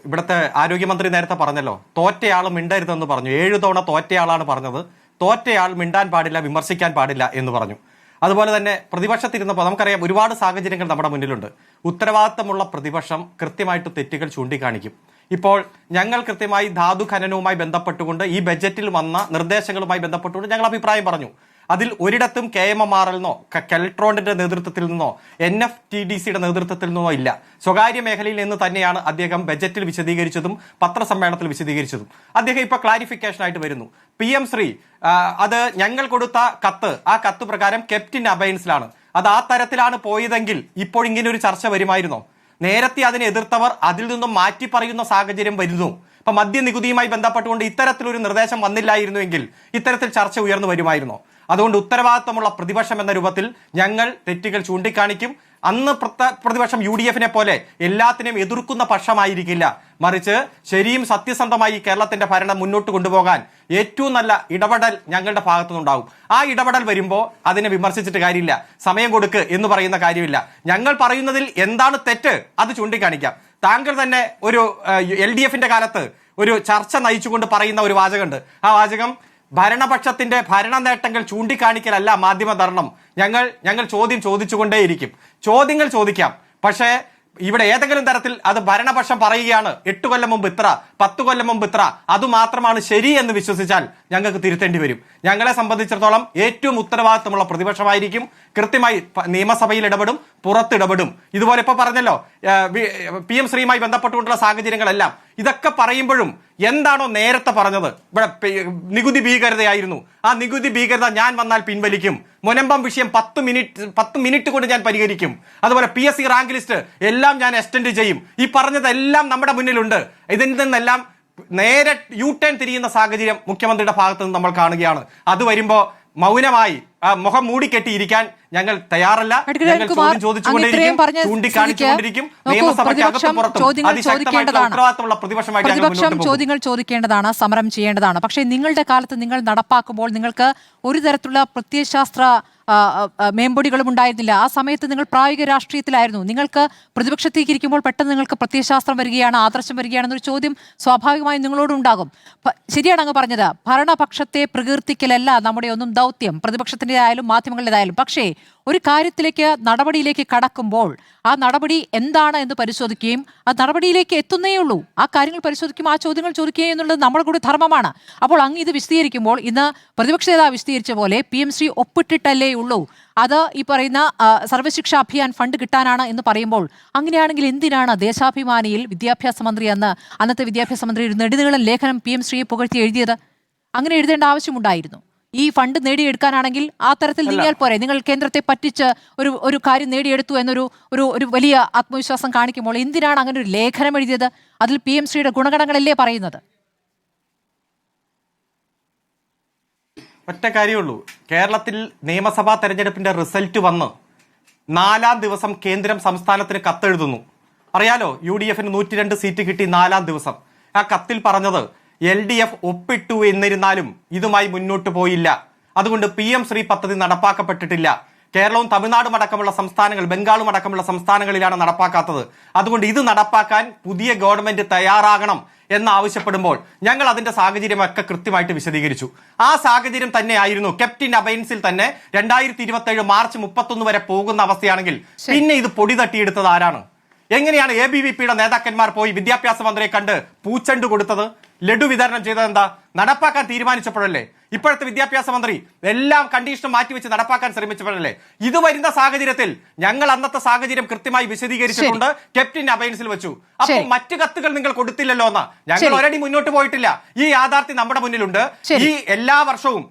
ഇവിടുത്തെ ആരോഗ്യമന്ത്രി നേരത്തെ പറഞ്ഞല്ലോ, തോറ്റയാൾ മിണ്ടരുതെന്ന് പറഞ്ഞു. 7 തവണ തോറ്റയാളാണ് പറഞ്ഞത്. തോറ്റയാൾ മിണ്ടാൻ പാടില്ല, വിമർശിക്കാൻ പാടില്ല എന്ന് പറഞ്ഞു. അതുപോലെ തന്നെ പ്രതിപക്ഷത്തിരുന്നപ്പോൾ നമുക്കറിയാം ഒരുപാട് സാഹചര്യങ്ങൾ നമ്മുടെ മുന്നിലുണ്ട്. ഉത്തരവാദിത്തമുള്ള പ്രതിപക്ഷം കൃത്യമായിട്ട് തെറ്റുകൾ ചൂണ്ടിക്കാണിക്കും. ഇപ്പോൾ ഞങ്ങൾ കൃത്യമായി ധാതു ഖനനവുമായി ബന്ധപ്പെട്ടുകൊണ്ട് ഈ ബജറ്റിൽ വന്ന നിർദ്ദേശങ്ങളുമായി ബന്ധപ്പെട്ടുകൊണ്ട് ഞങ്ങൾ അഭിപ്രായം പറഞ്ഞു. അതിൽ ഒരിടത്തും KMMRL നിന്നോ കെൽട്രോണിന്റെ നേതൃത്വത്തിൽ നിന്നോ NFTDCയുടെ നേതൃത്വത്തിൽ നിന്നോ ഇല്ല. സ്വകാര്യ മേഖലയിൽ നിന്ന് തന്നെയാണ് അദ്ദേഹം ബജറ്റിൽ വിശദീകരിച്ചതും പത്രസമ്മേളനത്തിൽ വിശദീകരിച്ചതും. അദ്ദേഹം ഇപ്പൊ ക്ലാരിഫിക്കേഷൻ ആയിട്ട് വരുന്നു. PM ശ്രീ അത് ഞങ്ങൾ കൊടുത്ത കത്ത്, ആ കത്ത് പ്രകാരം കെപ്റ്റ് ഇൻ അബയൻസിലാണ്. അത് ആ തരത്തിലാണ് പോയതെങ്കിൽ ഇപ്പോൾ ഇങ്ങനെ ഒരു ചർച്ച വരുമായിരുന്നോ? നേരത്തെ അതിനെ എതിർത്തവർ അതിൽ നിന്നും മാറ്റി പറയുന്ന സാഹചര്യം വരുന്നു. ഇപ്പൊ മദ്യനികുതിയുമായി ബന്ധപ്പെട്ടുകൊണ്ട് ഇത്തരത്തിലൊരു നിർദ്ദേശം വന്നില്ലായിരുന്നുവെങ്കിൽ ഇത്തരത്തിൽ ചർച്ച ഉയർന്നു വരുമായിരുന്നോ? അതുകൊണ്ട് ഉത്തരവാദിത്തമുള്ള പ്രതിപക്ഷം എന്ന രൂപത്തിൽ ഞങ്ങൾ തെറ്റുകൾ ചൂണ്ടിക്കാണിക്കും. അന്ന് പ്രതിപക്ഷം UDF-നെ പോലെ എല്ലാത്തിനെയും എതിർക്കുന്ന പക്ഷമായിരിക്കില്ല, മറിച്ച് ശരിയും സത്യസന്ധമായി കേരളത്തിന്റെ ഭരണം മുന്നോട്ട് കൊണ്ടുപോകാൻ ഏറ്റവും നല്ല ഇടപെടൽ ഞങ്ങളുടെ ഭാഗത്തുനിന്നുണ്ടാവും. ആ ഇടപെടൽ വരുമ്പോൾ അതിനെ വിമർശിച്ചിട്ട് കാര്യമില്ല, സമയം കൊടുക്ക് എന്ന് പറയുന്ന കാര്യമില്ല. ഞങ്ങൾ പറയുന്നതിൽ എന്താണ് തെറ്റ് അത് ചൂണ്ടിക്കാണിക്കാം. താങ്കൾ തന്നെ ഒരു LDF-ന്റെ കാലത്ത് ഒരു ചർച്ച നയിച്ചുകൊണ്ട് പറയുന്ന ഒരു വാചകമുണ്ട്. ആ വാചകം ഭരണപക്ഷത്തിന്റെ ഭരണ നേട്ടങ്ങൾ ചൂണ്ടിക്കാണിക്കലല്ല മാധ്യമധർണം. ഞങ്ങൾ ചോദ്യം ചോദിച്ചുകൊണ്ടേയിരിക്കും. ചോദ്യങ്ങൾ ചോദിക്കാം, പക്ഷേ ഇവിടെ ഏതെങ്കിലും തരത്തിൽ അത് ഭരണപക്ഷം പറയുകയാണ് 8 കൊല്ലം മുമ്പ് ഇത്ര, 10 കൊല്ലം മുമ്പ് ഇത്ര, അതുമാത്രമാണ് ശരി എന്ന് വിശ്വസിച്ചാൽ ഞങ്ങൾക്ക് തിരുത്തേണ്ടി വരും. ഞങ്ങളെ സംബന്ധിച്ചിടത്തോളം ഏറ്റവും ഉത്തരവാദിത്തമുള്ള പ്രതിപക്ഷമായിരിക്കും. കൃത്യമായി നിയമസഭയിൽ ഇടപെടും, പുറത്തിടപെടും. ഇതുപോലെ ഇപ്പൊ പറഞ്ഞല്ലോ PM ശ്രീയുമായി ബന്ധപ്പെട്ടുകൊണ്ടുള്ള സാഹചര്യങ്ങളെല്ലാം. ഇതൊക്കെ പറയുമ്പോഴും എന്താണോ നേരത്തെ പറഞ്ഞത്, ഇവിടെ നികുതി ഭീകരതയായിരുന്നു, ആ നികുതി ഭീകരത ഞാൻ വന്നാൽ പിൻവലിക്കും, മുനമ്പം വിഷയം 10 മിനിറ്റ് കൊണ്ട് ഞാൻ പരിഹരിക്കും, അതുപോലെ PSC റാങ്ക് ലിസ്റ്റ് എല്ലാം ഞാൻ എക്സ്റ്റെൻഡ് ചെയ്യും, ഈ പറഞ്ഞതെല്ലാം നമ്മുടെ മുന്നിലുണ്ട്. ഇതിൽ നിന്നെല്ലാം നേരെ U-ടേൺ തിരിയുന്ന സാഹചര്യം മുഖ്യമന്ത്രിയുടെ ഭാഗത്ത് നിന്ന് നമ്മൾ കാണുകയാണ്. അത് വരുമ്പോ മൗനമായി മുഖം മൂടിക്കെട്ടിയിരിക്കാൻ ഞങ്ങൾ തയ്യാറല്ല. ഞങ്ങൾ ചോദ്യം ചോദിച്ചുകൊണ്ടിരിക്കും, ചൂണ്ടിക്കാണിച്ചുകൊണ്ടിരിക്കും. നിയമസഭയ്ക്കകത്തും പുറത്തും അതിശക്തമായിട്ടുള്ള ഉത്തരവാദിത്തമുള്ള പ്രതിപക്ഷമായിട്ട് ചോദ്യങ്ങൾ ചോദിക്കേണ്ടതാണ്, സമരം ചെയ്യേണ്ടതാണ്. പക്ഷേ നിങ്ങളുടെ കാലത്ത് നിങ്ങൾ നടപ്പാക്കുമ്പോൾ നിങ്ങൾക്ക് ഒരു തരത്തിലുള്ള പ്രത്യയശാസ്ത്ര മേമ്പൊടികളും ഉണ്ടായിരുന്നില്ല. ആ സമയത്ത് നിങ്ങൾ പ്രായോഗിക രാഷ്ട്രീയത്തിലായിരുന്നു. നിങ്ങൾക്ക് പ്രതിപക്ഷത്തേക്ക് ഇരിക്കുമ്പോൾ പെട്ടെന്ന് നിങ്ങൾക്ക് പ്രത്യയശാസ്ത്രം വരികയാണ്, ആദർശം വരികയാണെന്നൊരു ചോദ്യം സ്വാഭാവികമായും നിങ്ങളോടുണ്ടാകും. ശരിയാണ് അങ്ങ് പറഞ്ഞത്, ഭരണപക്ഷത്തെ പ്രകീർത്തിക്കലല്ല നമ്മുടെ ഒന്നും ദൗത്യം, പ്രതിപക്ഷത്തിൻ്റെതായാലും മാധ്യമങ്ങളുടേതായാലും. പക്ഷേ ഒരു കാര്യത്തിലേക്ക് നടപടിയിലേക്ക് കടക്കുമ്പോൾ ആ നടപടി എന്താണ് എന്ന് പരിശോധിക്കുകയും ആ നടപടിയിലേക്ക് എത്തുന്നേ ഉള്ളൂ. ആ കാര്യങ്ങൾ പരിശോധിക്കും, ആ ചോദ്യങ്ങൾ ചോദിക്കുകയും എന്നുള്ളത് നമ്മുടെ കൂടി ധർമ്മമാണ്. അപ്പോൾ അങ്ങ് ഇത് വിശദീകരിക്കുമ്പോൾ ഇന്ന് പ്രതിപക്ഷ നേതാവ് വിശദീകരിച്ച പോലെ PM ശ്രീ ഒപ്പിട്ടിട്ടല്ലേ ഉള്ളൂ, അത് ഈ പറയുന്ന സർവശിക്ഷാ അഭിയാൻ ഫണ്ട് കിട്ടാനാണ് എന്ന് പറയുമ്പോൾ, അങ്ങനെയാണെങ്കിൽ എന്തിനാണ് ദേശാഭിമാനിയിൽ അന്നത്തെ വിദ്യാഭ്യാസ മന്ത്രി ഒരു നെടുനീളൻ ലേഖനം PM ശ്രീയെ പുകഴ്ത്തി എഴുതിയത്? അങ്ങനെ എഴുതേണ്ട ആവശ്യമുണ്ടായിരുന്നു. ഈ ഫണ്ട് നേടിയെടുക്കാനാണെങ്കിൽ ആ തരത്തിൽ നീങ്ങിയാൽ പോരെ. നിങ്ങൾ കേന്ദ്രത്തെ പറ്റിച്ച് ഒരു കാര്യം നേടിയെടുത്തു എന്നൊരു ഒരു വലിയ ആത്മവിശ്വാസം കാണിക്കുമ്പോൾ എന്തിനാണ് അങ്ങനെ ഒരു ലേഖനം എഴുതിയത്? അതിൽ PM ശ്രീയുടെ ഗുണഗണങ്ങളല്ലേ പറയുന്നത്? ഒറ്റ കാര്യമുള്ളൂ, കേരളത്തിൽ നിയമസഭാ തെരഞ്ഞെടുപ്പിന്റെ റിസൾട്ട് വന്ന് 4-ാം ദിവസം കേന്ദ്രം സംസ്ഥാനത്തിന് കത്തെഴുതുന്നു. അറിയാലോ, UDF-ന് 102 സീറ്റ് കിട്ടി 4-ാം ദിവസം. ആ കത്തിൽ പറഞ്ഞത് LDF ഒപ്പിട്ടു എന്നിരുന്നാലും ഇതുമായി മുന്നോട്ട് പോയില്ല, അതുകൊണ്ട് PM ശ്രീ പദ്ധതി നടപ്പാക്കപ്പെട്ടിട്ടില്ല. കേരളവും തമിഴ്നാടും അടക്കമുള്ള സംസ്ഥാനങ്ങൾ, ബംഗാളും അടക്കമുള്ള സംസ്ഥാനങ്ങളിലാണ് നടപ്പാക്കാത്തത്. അതുകൊണ്ട് ഇത് നടപ്പാക്കാൻ പുതിയ ഗവൺമെന്റ് തയ്യാറാകണം എന്നാവശ്യപ്പെടുമ്പോൾ ഞങ്ങൾ അതിന്റെ സാഹചര്യമൊക്കെ കൃത്യമായിട്ട് വിശദീകരിച്ചു. ആ സാഹചര്യം തന്നെയായിരുന്നു കെപ്റ്റ് ഇൻ അബയൻസിൽ തന്നെ 2027 മാർച്ച് 31 വരെ പോകുന്ന അവസ്ഥയാണെങ്കിൽ പിന്നെ ഇത് പൊടി തട്ടിയെടുത്തത് ആരാണ്? എങ്ങനെയാണ് ABVP-യുടെ നേതാക്കന്മാർ പോയി വിദ്യാഭ്യാസ മന്ത്രിയെ കണ്ട് പൂച്ചണ്ട് കൊടുത്തത്? ലഡു വിതരണം ചെയ്തത് എന്താ? നടപ്പാക്കാൻ തീരുമാനിച്ചപ്പോഴല്ലേ? ഇപ്പോഴത്തെ വിദ്യാഭ്യാസ മന്ത്രി എല്ലാം കണ്ടീഷൻ മാറ്റിവെച്ച് നടപ്പാക്കാൻ ശ്രമിച്ചപ്പോഴല്ലേ? ഇത് വരുന്ന സാഹചര്യത്തിൽ ഞങ്ങൾ അന്നത്തെ സാഹചര്യം കൃത്യമായി വിശദീകരിച്ചിട്ടുണ്ട്, കെപ്റ്റ് അബയൻസിൽ വെച്ചു. അപ്പോൾ മറ്റു കത്തുകൾ നിങ്ങൾ കൊടുത്തില്ലല്ലോ എന്നാ. ഞങ്ങൾ ഒരടി മുന്നോട്ട് പോയിട്ടില്ല. ഈ യാഥാർത്ഥ്യം നമ്മുടെ മുന്നിലുണ്ട്. ഈ എല്ലാ വർഷവും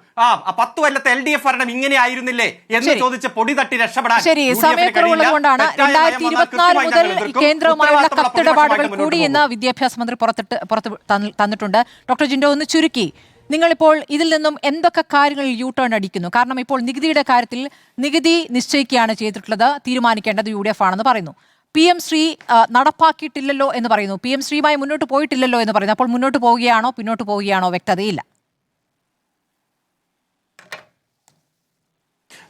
10 കൊല്ലത്തെ LDF ഭരണം ഇങ്ങനെ ആയിരുന്നില്ലേ എന്ന് ചോദിച്ച് പൊടി തട്ടി രക്ഷപ്പെടാൻ സമയക്കുറവുള്ളതുകൊണ്ടാണ് 2024 മുതൽ കേന്ദ്രവുമായുള്ള കത്തിടപാടുകൾ കൂടി എന്ന് വിദ്യാഭ്യാസ മന്ത്രി പുറത്ത് തന്നിട്ടുണ്ട്. ഡോക്ടർ ജിൻഡോ, ഒന്ന് ചുരുക്കി നിങ്ങളിപ്പോൾ ഇതിൽ നിന്നും എന്തൊക്കെ കാര്യങ്ങളിൽ U-ടേൺ അടിക്കുന്നു? കാരണം ഇപ്പോൾ നികുതിയുടെ കാര്യത്തിൽ നികുതി നിശ്ചയിക്കുകയാണ് ചെയ്തിട്ടുള്ളത്, തീരുമാനിക്കേണ്ടത് UDF ആണെന്ന് പറയുന്നു. PM ശ്രീ നടപ്പാക്കിയിട്ടില്ലല്ലോ എന്ന് പറയുന്നു, PM ശ്രീയുമായി മുന്നോട്ട് പോയിട്ടില്ലല്ലോ എന്ന് പറയുന്നു. അപ്പോൾ മുന്നോട്ട് പോവുകയാണോ പിന്നോട്ട് പോവുകയാണോ വ്യക്തതയില്ല.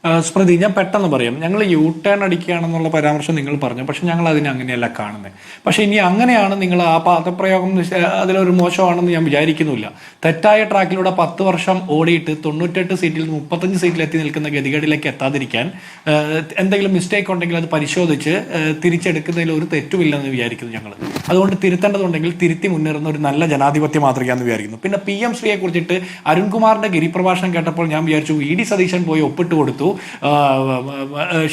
സ്മൃതി, ഞാൻ പെട്ടെന്ന് പറയാം. ഞങ്ങൾ യു ടേൺ അടിക്കുകയാണെന്നുള്ള പരാമർശം നിങ്ങൾ പറഞ്ഞു, പക്ഷെ ഞങ്ങൾ അതിനെ അങ്ങനെയല്ല കാണുന്നത്. പക്ഷെ ഇനി അങ്ങനെയാണ് നിങ്ങൾ ആ പദപ്രയോഗം അതിലൊരു മോശമാണെന്ന് ഞാൻ വിചാരിക്കുന്നില്ല. തെറ്റായ ട്രാക്കിലൂടെ 10 വർഷം ഓടിയിട്ട് 98 സീറ്റിൽ 35 സീറ്റിൽ എത്തി നിൽക്കുന്ന ഗതികേടിലേക്ക് എത്താതിരിക്കാൻ എന്തെങ്കിലും മിസ്റ്റേക്ക് ഉണ്ടെങ്കിൽ അത് പരിശോധിച്ച് തിരിച്ചെടുക്കുന്നതിൽ ഒരു തെറ്റുമില്ലെന്ന് വിചാരിക്കുന്നു ഞങ്ങൾ. അതുകൊണ്ട് തിരുത്തേണ്ടതുണ്ടെങ്കിൽ തിരുത്തി മുന്നേറുന്ന ഒരു നല്ല ജനാധിപത്യ മാതൃകയാണെന്ന് വിചാരിക്കുന്നു. പിന്നെ PM ശ്രീയെ കുറിച്ചിട്ട് അരുൺകുമാറിന്റെ ഗിരിപ്രഭാഷണം കേട്ടപ്പോൾ ഞാൻ വിചാരിച്ചു VD സതീശൻ പോയി ഒപ്പിട്ട് കൊടുത്തു,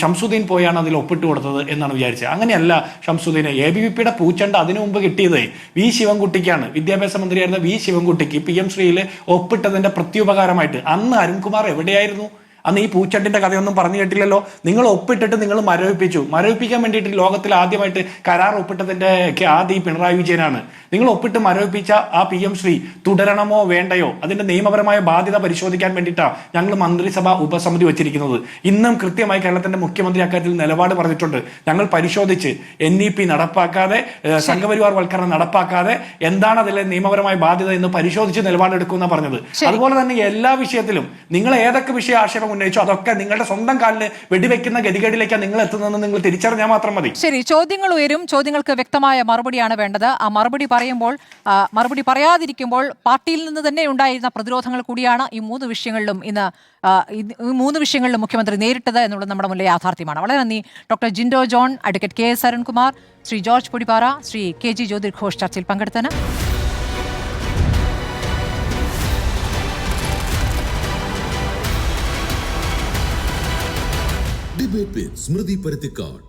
ഷംസുദ്ദീൻ പോയാണ് അതിൽ ഒപ്പിട്ട് കൊടുത്തത് എന്നാണ് വിചാരിച്ചത്. അങ്ങനെയല്ല. ഷംസുദ്ദീനെ ABVPയുടെ പൂച്ചണ്ട അതിനു മുമ്പ് കിട്ടിയത് V ശിവൻകുട്ടിക്കാണ്. വിദ്യാഭ്യാസ മന്ത്രിയായിരുന്ന V ശിവൻകുട്ടിക്ക് PM ശ്രീയിൽ ഒപ്പിട്ടതിന്റെ പ്രത്യുപകാരമായിട്ട്. അന്ന് അരുൺകുമാർ എവിടെയായിരുന്നു? അന്ന് ഈ പൂച്ചട്ടിന്റെ കഥയൊന്നും പറഞ്ഞു കേട്ടില്ലല്ലോ. നിങ്ങൾ ഒപ്പിട്ടിട്ട് നിങ്ങൾ മരവിപ്പിക്കാൻ വേണ്ടിയിട്ട് ലോകത്തിൽ ആദ്യമായിട്ട് കരാർ ഒപ്പിട്ടതിന്റെ ആദ്യ പിണറായി വിജയനാണ്. നിങ്ങൾ ഒപ്പിട്ട് മരവിപ്പിച്ച ആ PM ശ്രീ തുടരണമോ വേണ്ടയോ അതിന്റെ നിയമപരമായ ബാധ്യത പരിശോധിക്കാൻ വേണ്ടിയിട്ടാണ് ഞങ്ങൾ മന്ത്രിസഭ ഉപസമിതി വെച്ചിരിക്കുന്നത്. ഇന്നും കൃത്യമായി കേരളത്തിന്റെ മുഖ്യമന്ത്രി അക്കാര്യത്തിൽ നിലപാട് പറഞ്ഞിട്ടുണ്ട്. ഞങ്ങൾ പരിശോധിച്ച് NEP നടപ്പാക്കാതെ, സംഘപരിവാർ വൽക്കരണം നടപ്പാക്കാതെ എന്താണ് അതിലെ നിയമപരമായ ബാധ്യത എന്ന് പരിശോധിച്ച് നിലപാടെടുക്കുമെന്നാണ് പറഞ്ഞത്. അതുപോലെ തന്നെ എല്ലാ വിഷയത്തിലും നിങ്ങൾ ഏതൊക്കെ വിഷയ ആക്ഷേപം ഉന്നയിച്ചു അതൊക്കെ നിങ്ങളുടെ സ്വന്തം കാലിന് വെടിവെക്കുന്ന ഗതികേടിലേക്കാണ് നിങ്ങൾ എത്തുന്നതെന്ന് നിങ്ങൾ തിരിച്ചറിഞ്ഞാൽ മാത്രം മതി. ശരി, ചോദ്യങ്ങൾ ഉയരും. ചോദ്യങ്ങൾക്ക് വ്യക്തമായ മറുപടിയാണ് വേണ്ടത്. ആ മറുപടി മറുപടി പറയാതിരിക്കുമ്പോൾ പാർട്ടിയിൽ നിന്ന് തന്നെ ഉണ്ടായിരുന്ന പ്രതിരോധങ്ങൾ കൂടിയാണ് ഈ 3 വിഷയങ്ങളിലും മുഖ്യമന്ത്രി നേരിട്ടത് എന്നുള്ളത് നമ്മുടെ മുന്നിലെ യാഥാർത്ഥ്യമാണ്. വളരെ നന്ദി doctor Jinto John, advocate KS Arunkumar, Shri George Podippara, Shri KG Jyothirghosh ചർച്ചയിൽ പങ്കെടുത്തതിന്. Debate with Smriti Paruthikad.